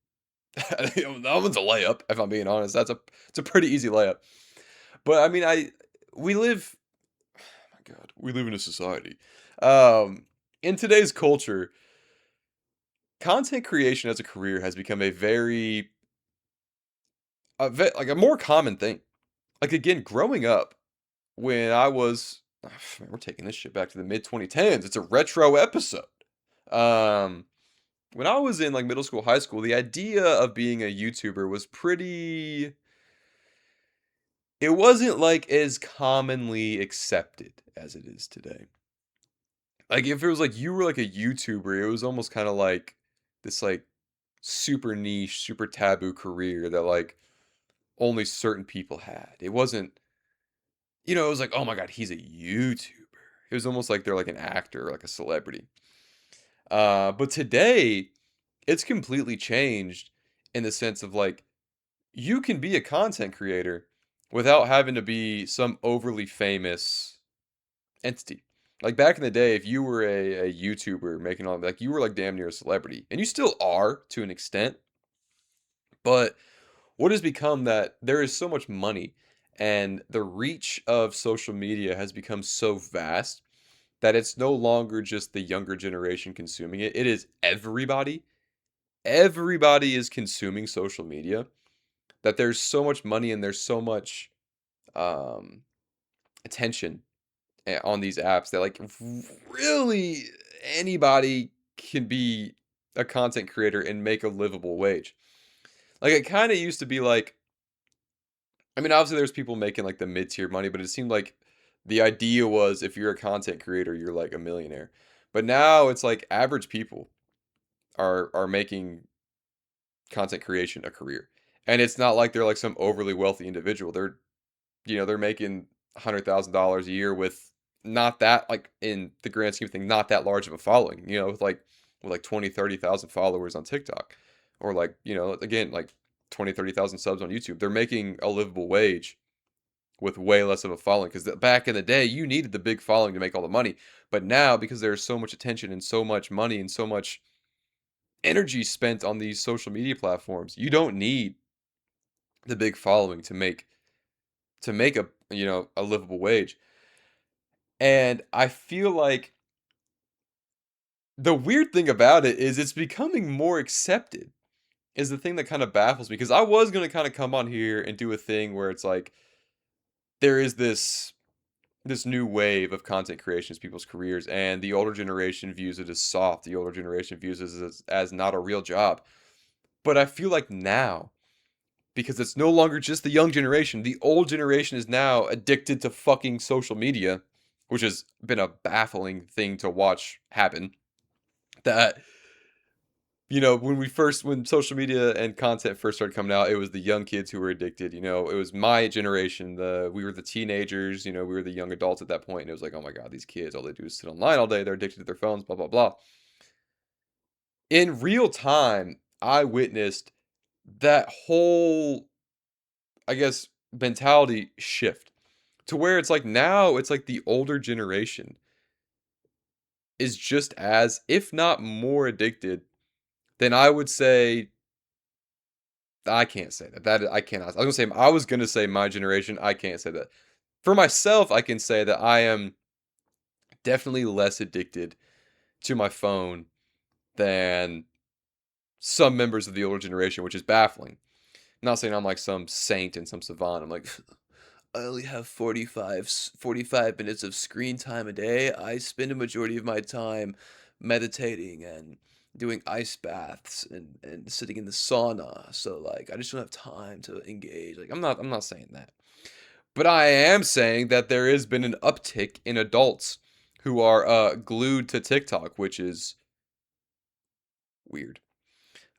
that one's a layup, if I'm being honest. It's a pretty easy layup. But I mean we live my God, we live in a society. Um in today's culture, content creation as a career has become like a more common thing. Like again, growing up when I was man, we're taking this shit back to the mid 2010s. It's a retro episode. Um when I was in like middle school, high school, the idea of being a YouTuber was pretty it wasn't like as commonly accepted as it is today. Like if it was like you were like a YouTuber, it was almost kind of like this like super niche, super taboo career that like only certain people had. It wasn't, it was like, oh my God, he's a YouTuber. It was almost like they're like an actor, like a celebrity. But today, it's completely changed in the sense of like you can be a content creator without having to be some overly famous entity. Like back in the day, if you were a YouTuber making all like you were like damn near a celebrity, and you still are to an extent, but what has become that there is so much money and the reach of social media has become so vast that it's no longer just the younger generation consuming it. It is everybody. Everybody is consuming social media. That there's so much money and there's so much um, attention on these apps that like really anybody can be a content creator and make a livable wage. Like it kind of used to be like, I mean, obviously there's people making like the mid-tier money, but it seemed like the idea was if you're a content creator, you're like a millionaire. But now it's like average people are making content creation a career. And it's not like they're like some overly wealthy individual. They're making $100,000 a year with not that like in the grand scheme of things, not that large of a following, with like 20, 30,000 followers on TikTok or like, again, like 20, 30,000 subs on YouTube. They're making a livable wage with way less of a following because back in the day, you needed the big following to make all the money. But now, because there's so much attention and so much money and so much energy spent on these social media platforms, you don't need the big following to make a livable wage. And I feel like the weird thing about it is it's becoming more accepted is the thing that kind of baffles me because I was going to kind of come on here and do a thing where it's like there is this new wave of content creation as people's careers and the older generation views it as soft. The older generation views it as not a real job. But I feel like now because it's no longer just the young generation. The old generation is now addicted to fucking social media, which has been a baffling thing to watch happen. That when social media and content first started coming out, it was the young kids who were addicted. It was my generation. We were the teenagers. We were the young adults at that point, and it was like, oh my God, these kids, all they do is sit online all day. They're addicted to their phones. Blah blah blah. In real time, I witnessed that whole, I guess, mentality shift to where it's like now it's like the older generation is just as, if not more addicted than I would say. I can't say that. I cannot. I was gonna say my generation. I can't say that. For myself, I can say that I am definitely less addicted to my phone than some members of the older generation, which is baffling. I'm not saying I'm like some saint and some savant. I'm like, I only have 45 minutes of screen time a day. I spend a majority of my time meditating and doing ice baths and sitting in the sauna. So like I just don't have time to engage. Like I'm not saying that. But I am saying that there has been an uptick in adults who are glued to TikTok, which is weird.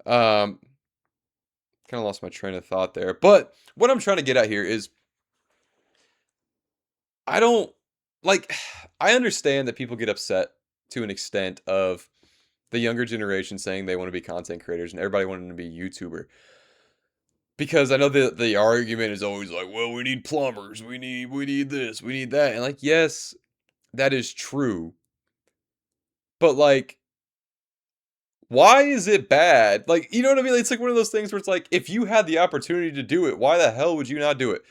Um, kind of lost my train of thought there. But what I'm trying to get at here is I don't like I understand that people get upset to an extent of the younger generation saying they want to be content creators and everybody wanting to be YouTuber. Because I know the argument is always like, well, we need plumbers, we need this, we need that. And like, yes, that is true. But like, why is it bad? Like, you know what I mean? It's like one of those things where it's like, if you had the opportunity to do it, why the hell would you not do it?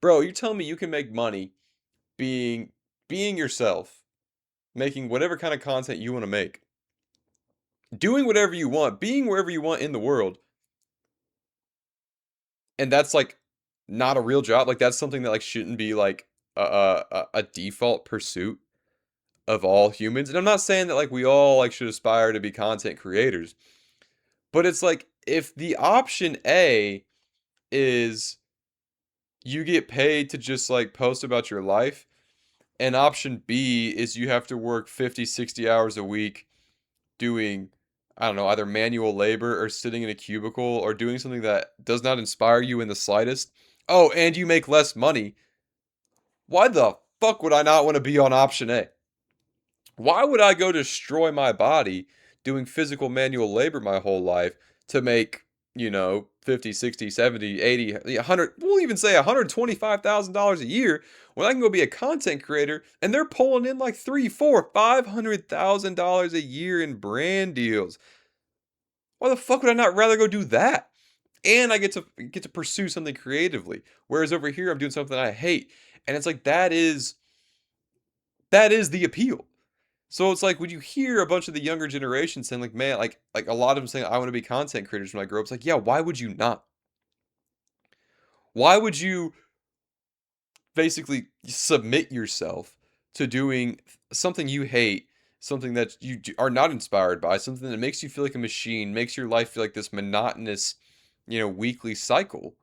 Bro, you're telling me you can make money being being yourself, making whatever kind of content you want to make, doing whatever you want, being wherever you want in the world, and that's like not a real job. Like that's something that like shouldn't be like a default pursuit of all humans. And I'm not saying that like we all like should aspire to be content creators, but it's like if the option A is you get paid to just like post about your life, and option B is you have to work 50, 60 hours a week doing, I don't know, either manual labor or sitting in a cubicle or doing something that does not inspire you in the slightest. Oh, and you make less money. Why the fuck would I not want to be on option A? Why would I go destroy my body doing physical manual labor my whole life to make, 50, 60, 70, 80, 100, we'll even say $125,000 a year when I can go be a content creator and they're pulling in like three, four, $500,000 a year in brand deals. Why the fuck would I not rather go do that? And I get to pursue something creatively. Whereas over here I'm doing something I hate. And it's like that is the appeal. So it's like when you hear a bunch of the younger generation saying like, man, like a lot of them saying I want to be content creators when I grow up. It's like, yeah, why would you not? Why would you basically submit yourself to doing something you hate, something that you are not inspired by, something that makes you feel like a machine, makes your life feel like this monotonous, weekly cycle?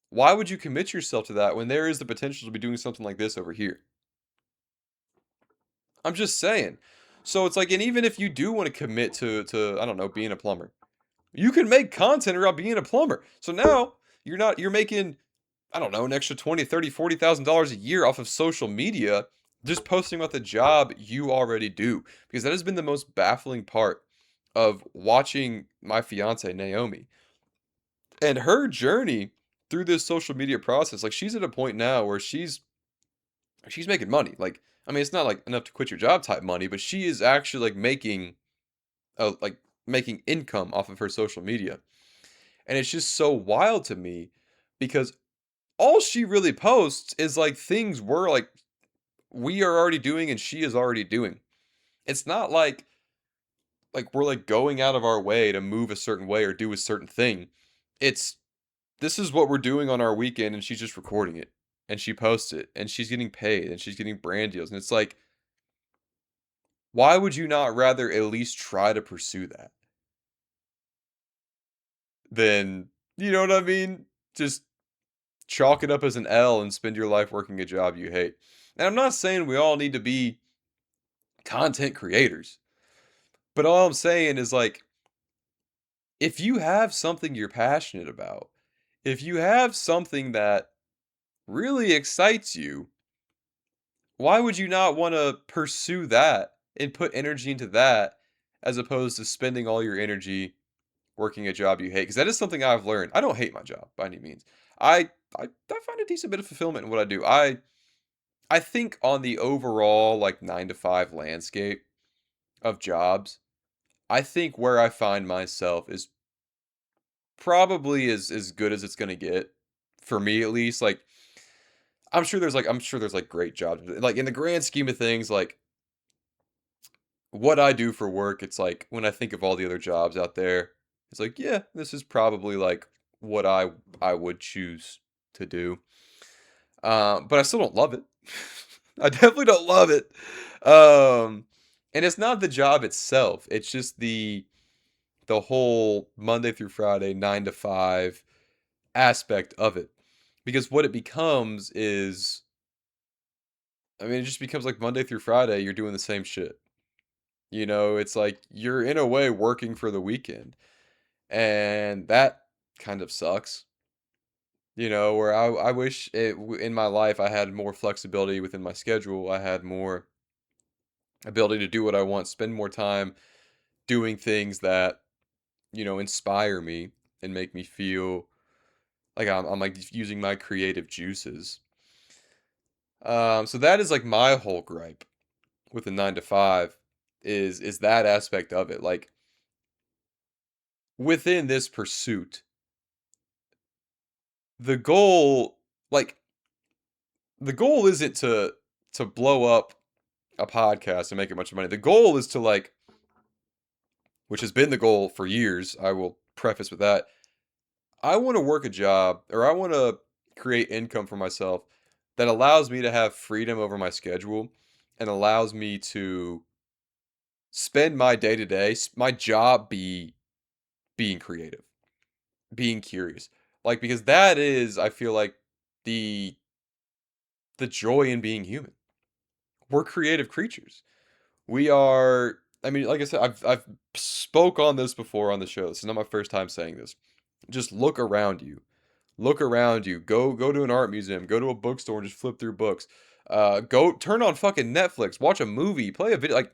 Why would you commit yourself to that when there is the potential to be doing something like this over here? I'm just saying. So it's like, and even if you do want to commit to I don't know, being a plumber, you can make content about being a plumber. So now you're making, I don't know, an extra 20, 30, $40,000 a year off of social media just posting about the job you already do. Because that has been the most baffling part of watching my fiance Naomi and her journey through this social media process. Like she's at a point now where she's making money. Like, I mean, it's not like enough to quit your job type money, but she is actually like making income off of her social media. And it's just so wild to me because all she really posts is like things we're like we are already doing and she is already doing. It's not like we're like going out of our way to move a certain way or do a certain thing. It's this is what we're doing on our weekend and she's just recording it and she posts it and she's getting paid and she's getting brand deals and it's like why would you not rather at least try to pursue that than, you know what I mean? Just chalk it up as an L and spend your life working a job you hate. And I'm not saying we all need to be content creators, but all I'm saying is like, if you have something you're passionate about, if you have something that really excites you, why would you not want to pursue that and put energy into that as opposed to spending all your energy working a job you hate? Because that is something I've learned. I don't hate my job by any means. I find a decent bit of fulfillment in what I do. I think on the overall like 9 to 5 landscape of jobs, I think where I find myself is probably as good as it's gonna get for me at least. Like I'm sure there's like great jobs. Like in the grand scheme of things, like what I do for work, it's like when I think of all the other jobs out there, it's like, yeah, this is probably like what I would choose to do. But I still don't love it. I definitely don't love it. And it's not the job itself. It's just the whole Monday through Friday 9 to 5 aspect of it. Because what it becomes is, I mean, it just becomes like Monday through Friday, you're doing the same shit. You know, it's like you're in a way working for the weekend. And that kind of sucks. You know, where I wish in my life I had more flexibility within my schedule. I had more ability to do what I want, spend more time doing things that, inspire me and make me feel like I'm like using my creative juices. So that is like my whole gripe with the 9 to 5 is that aspect of it. Like within this pursuit, the goal, like the goal isn't to blow up a podcast and make a bunch of money. The goal is to like, which has been the goal for years. I will preface with that. I want to work a job or I want to create income for myself that allows me to have freedom over my schedule and allows me to spend my day to day, my job be being creative, being curious. Like because that is I feel like the the joy in being human. We're creative creatures. We are I mean, like I said, I've spoke on this before on the show. This is not my first time saying this. Just look around you. Look around you. Go to an art museum. Go to a bookstore and just flip through books. Go turn on fucking Netflix. Watch a movie. Play a video. Like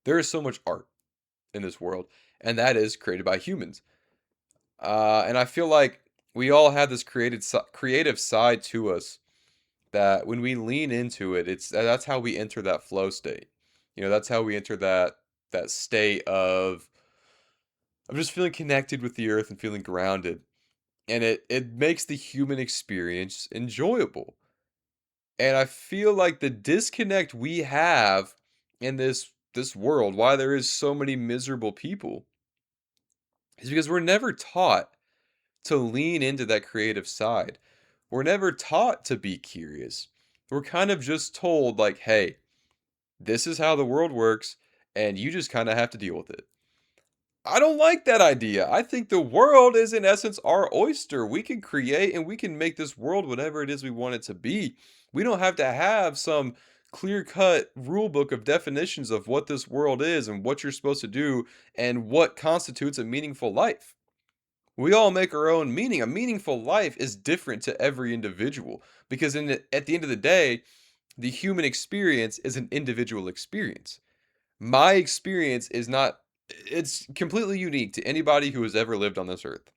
there is so much art in this world, and that is created by humans. And I feel like we all have this creative side to us that when we lean into it, that's how we enter that flow state. That's how we enter that state of just feeling connected with the earth and feeling grounded. And it makes the human experience enjoyable. And I feel like the disconnect we have in this world, why there is so many miserable people, is because we're never taught to lean into that creative side. We're never taught to be curious. We're kind of just told like, hey, this is how the world works, and you just kind of have to deal with it. I don't like that idea. I think the world is, in essence, our oyster. We can create and we can make this world whatever it is we want it to be. We don't have to have some clear cut rule book of definitions of what this world is and what you're supposed to do and what constitutes a meaningful life. We all make our own meaning. A meaningful life is different to every individual because at the end of the day, the human experience is an individual experience. My experience is not, it's completely unique to anybody who has ever lived on this earth.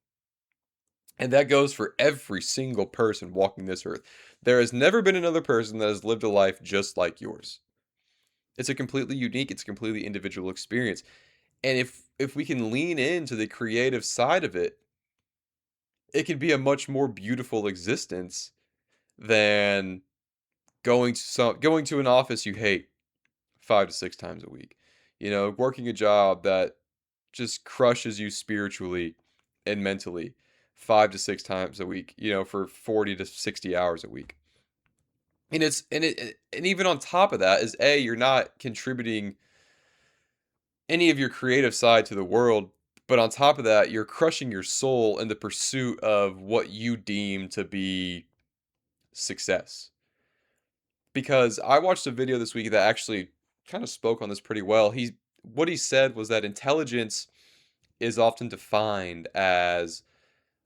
And that goes for every single person walking this earth. There has never been another person that has lived a life just like yours. It's a completely unique, it's a completely individual experience. And if we can lean into the creative side of it, it can be a much more beautiful existence than going to an office you hate 5 to 6 times a week. Working a job that just crushes you spiritually and mentally 5 to 6 times a week, for 40 to 60 hours a week. And even on top of that is you're not contributing any of your creative side to the world, but on top of that, you're crushing your soul in the pursuit of what you deem to be success. Because I watched a video this week that actually kind of spoke on this pretty well. What he said was that intelligence is often defined as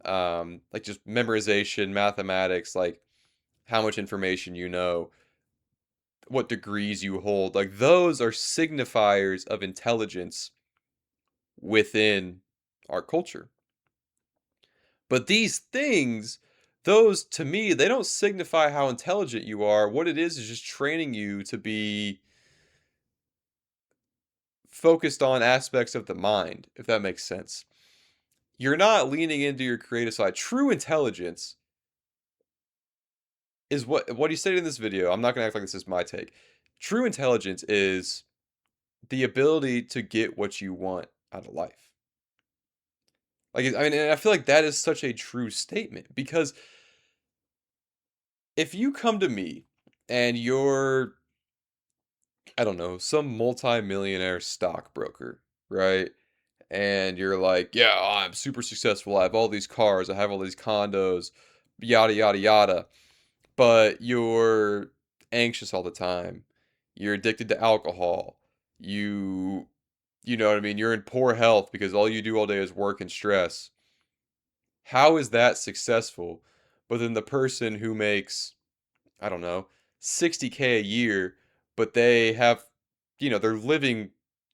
like just memorization, mathematics, like how much information you know, what degrees you hold. Like those are signifiers of intelligence within our culture. But these things, those to me, they don't signify how intelligent you are. What it is just training you to be focused on aspects of the mind, if that makes sense. You're not leaning into your creative side. True intelligence is what he said in this video. I'm not going to act like this is my take. True intelligence is the ability to get what you want out of life. Like I mean, and I feel like that is such a true statement because if you come to me and you're, I don't know, some multi-millionaire stockbroker, right? And you're like, yeah, I'm super successful. I have all these cars. I have all these condos. yada yada yada, but you're anxious all the time. You're addicted to alcohol. You you know what I mean? You're in poor health because all you do all day is work and stress. How is that successful? But then the person who makes, I don't know, 60K a year, but they have, they're living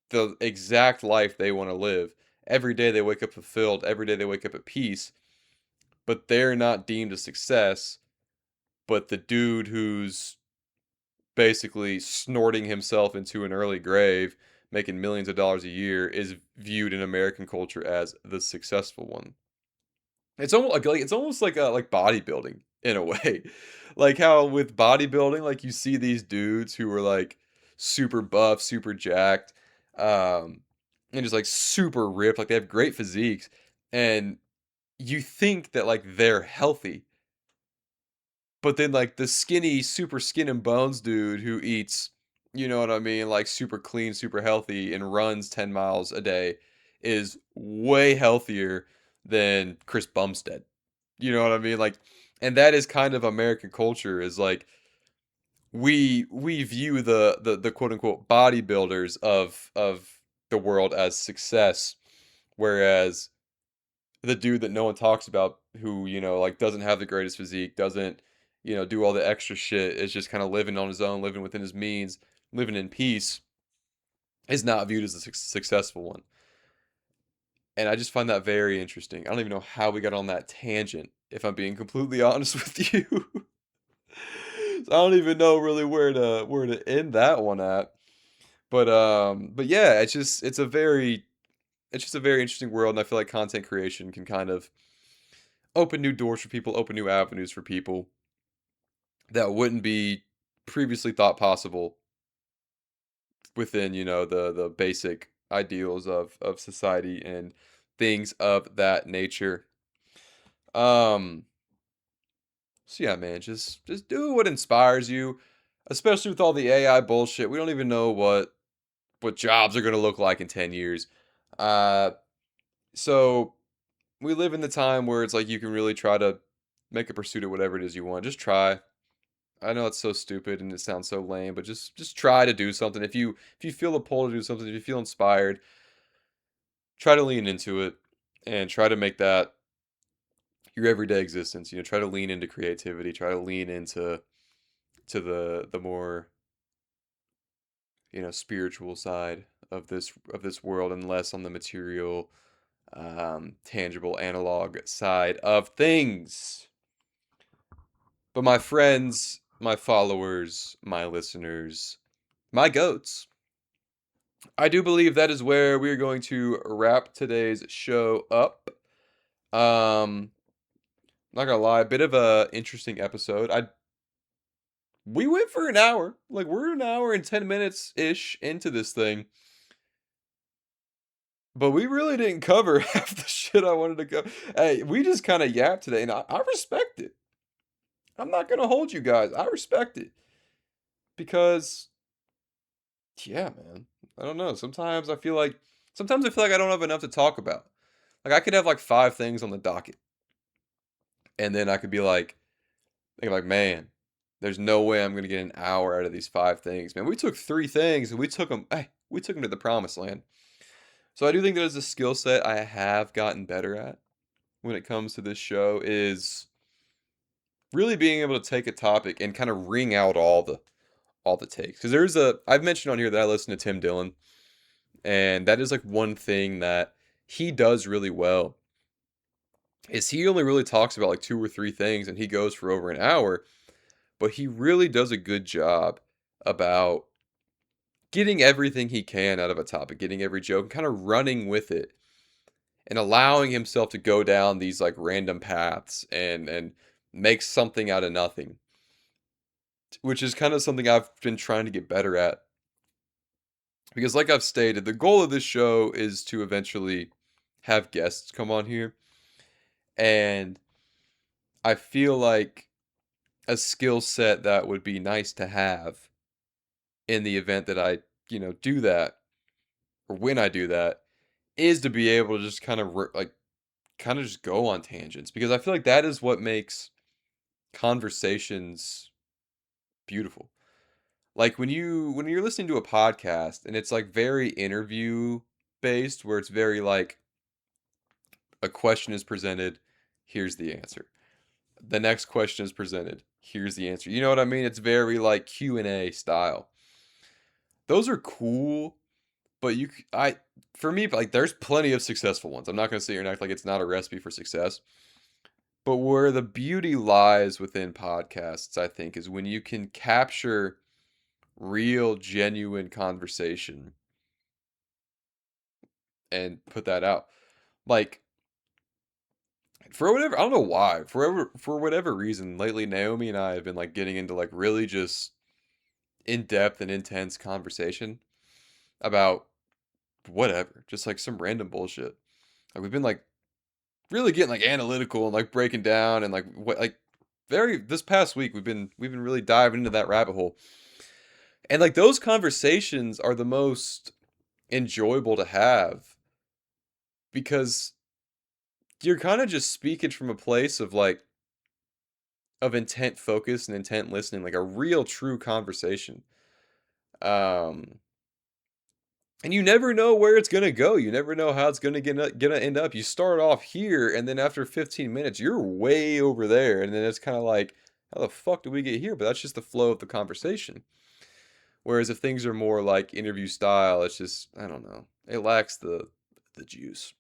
the exact life they want to live. Every day they wake up fulfilled, every day they wake up at peace, but they're not deemed a success. But the dude who's basically snorting himself into an early grave, making millions of dollars a year, is viewed in American culture as the successful one. It's almost like like bodybuilding in a way. Like how with bodybuilding, like you see these dudes who are like super buff, super jacked, um, and just like super ripped, like they have great physiques, and you think that like they're healthy, but then like the skinny, super skin and bones dude who eats, you know what I mean, like super clean, super healthy, and runs 10 miles a day is way healthier than Chris Bumstead. You know what I mean? Like, and that is kind of American culture is like we view the quote unquote bodybuilders of the world as success, whereas the dude that no one talks about who, like doesn't have the greatest physique, doesn't, do all the extra shit, is just kind of living on his own, living within his means, living in peace, is not viewed as a successful one. And I just find that very interesting. I don't even know how we got on that tangent, if I'm being completely honest with you. So I don't even know really where to end that one at. But yeah, it's just a very interesting world, and I feel like content creation can kind of open new doors for people, open new avenues for people that wouldn't be previously thought possible within, the basic ideals of society and things of that nature. Um, so yeah, man, just do what inspires you, especially with all the AI bullshit. We don't even know what jobs are gonna look like in 10 years. Uh, so we live in the time where it's like you can really try to make a pursuit of whatever it is you want. Just try. I know it's so stupid and it sounds so lame, but just try to do something. If you feel a pull to do something, if you feel inspired, try to lean into it and try to make that your everyday existence. Try to lean into creativity, try to lean into the more, spiritual side of this world and less on the material, tangible analog side of things. But my friends, my followers, my listeners, my goats, I do believe that is where we're going to wrap today's show up. Not gonna lie, a bit of a interesting episode. We went for an hour. Like we're an hour and 10 minutes ish into this thing, but we really didn't cover half the shit I wanted to go. Hey, we just kind of yapped today, and I respect it. I'm not gonna hold you guys. I respect it because, yeah, man. I don't know. Sometimes I feel like I don't have enough to talk about. Like I could have like 5 things on the docket, and then I could be like, man, there's no way I'm gonna get an hour out of these 5 things. Man, we took 3 things and we took them. Hey, we took them to the promised land. So I do think that is a skill set I have gotten better at when it comes to this show is really being able to take a topic and kind of wring out all the takes. Because I've mentioned on here that I listen to Tim Dillon, and that is like one thing that he does really well is he only really talks about like 2 or 3 things and he goes for over an hour, but he really does a good job about getting everything he can out of a topic, getting every joke, and kind of running with it and allowing himself to go down these like random paths and make something out of nothing, which is kind of something I've been trying to get better at. Because, like I've stated, the goal of this show is to eventually have guests come on here. And I feel like a skill set that would be nice to have in the event that I, do that, or when I do that, is to be able to just kind of like kind of just go on tangents because I feel like that is what makes conversations beautiful. Like when you're listening to a podcast and it's like very interview based, where it's very like a question is presented, here's the answer. The next question is presented, here's the answer. You know what I mean? It's very like Q&A style. Those are cool, but for me, like there's plenty of successful ones. I'm not going to sit here and act like it's not a recipe for success. But where the beauty lies within podcasts, I think, is when you can capture real, genuine conversation and put that out. Like, for whatever, I don't know why, for whatever reason, lately, Naomi and I have been like getting into like really just in depth and intense conversation about whatever, just like some random bullshit. Like, we've been like really getting like analytical and like breaking down and like what, like, very, this past week, we've been really diving into that rabbit hole. And like those conversations are the most enjoyable to have because you're kind of just speaking from a place of like of intent focus and intent listening, like a real true conversation. Um and you never know where it's gonna go. You never know how it's gonna end up. You start off here, and then after 15 minutes, you're way over there, and then it's kind of like, how the fuck did we get here? But that's just the flow of the conversation. Whereas if things are more like interview style, it's just, I don't know. It lacks the juice.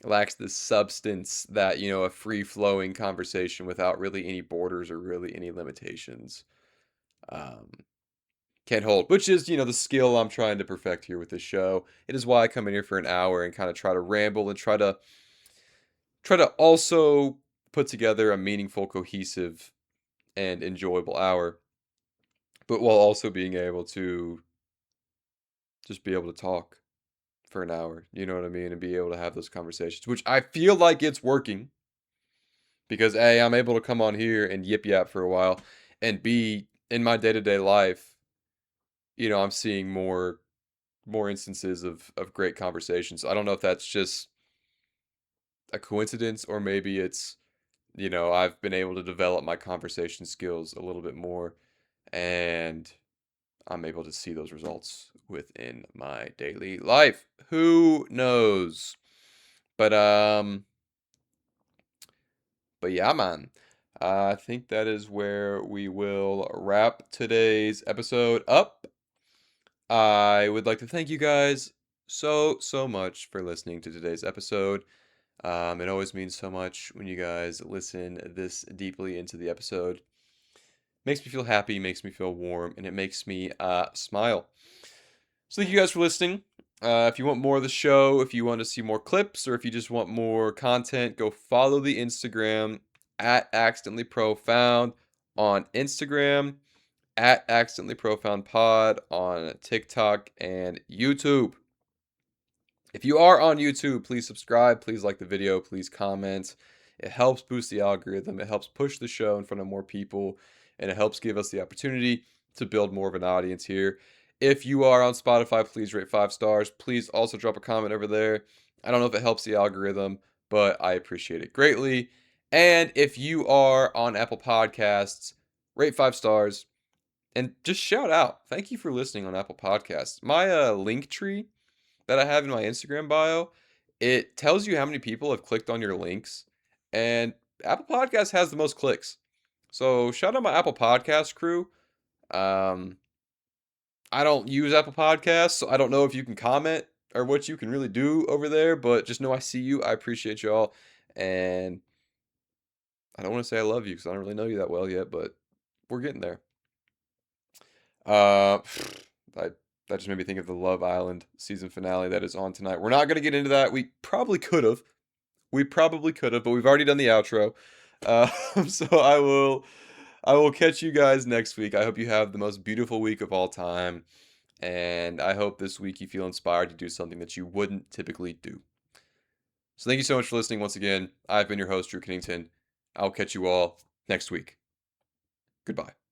It lacks the substance that, a free flowing conversation without really any borders or really any limitations um, can hold. Which is, the skill I'm trying to perfect here with this show. It is why I come in here for an hour and kind of try to ramble and try to also put together a meaningful, cohesive, and enjoyable hour, but while also being able to just be able to talk for an hour, you know what I mean? And be able to have those conversations, which I feel like it's working because A, I'm able to come on here and yip yap for a while, and B, in my day-to-day life, I'm seeing more instances of great conversations. I don't know if that's just a coincidence or maybe it's, I've been able to develop my conversation skills a little bit more and I'm able to see those results within my daily life. Who knows? But but yeah, man. I think that is where we will wrap today's episode up. I would like to thank you guys so much for listening to today's episode. It always means so much when you guys listen this deeply into the episode. Makes me feel happy, makes me feel warm, and it makes me smile. So thank you guys for listening. If you want more of the show, if you want to see more clips, or if you just want more content, go follow the Instagram at Accidentally Profound on Instagram, at Accidentally Profound Pod on TikTok and YouTube. If you are on YouTube, please subscribe, please like the video, please comment. It helps boost the algorithm, it helps push the show in front of more people, and it helps give us the opportunity to build more of an audience here. If you are on Spotify, please rate 5 stars. Please also drop a comment over there. I don't know if it helps the algorithm, but I appreciate it greatly. And if you are on Apple Podcasts, rate 5 stars and just shout out. Thank you for listening on Apple Podcasts. My link tree that I have in my Instagram bio, it tells you how many people have clicked on your links, and Apple Podcasts has the most clicks. So shout out my Apple Podcast crew. Um, I don't use Apple Podcasts, so I don't know if you can comment or what you can really do over there, but just know I see you. I appreciate y'all, and I don't want to say I love you because I don't really know you that well yet, but we're getting there. Uh, I that just made me think of the Love Island season finale that is on tonight. We're not gonna get into that. We probably could have. We probably could have, but we've already done the outro. So I will catch you guys next week. I hope you have the most beautiful week of all time, and I hope this week you feel inspired to do something that you wouldn't typically do. So thank you so much for listening once again. I've been your host, Drew Kennington. I'll catch you all next week. Goodbye.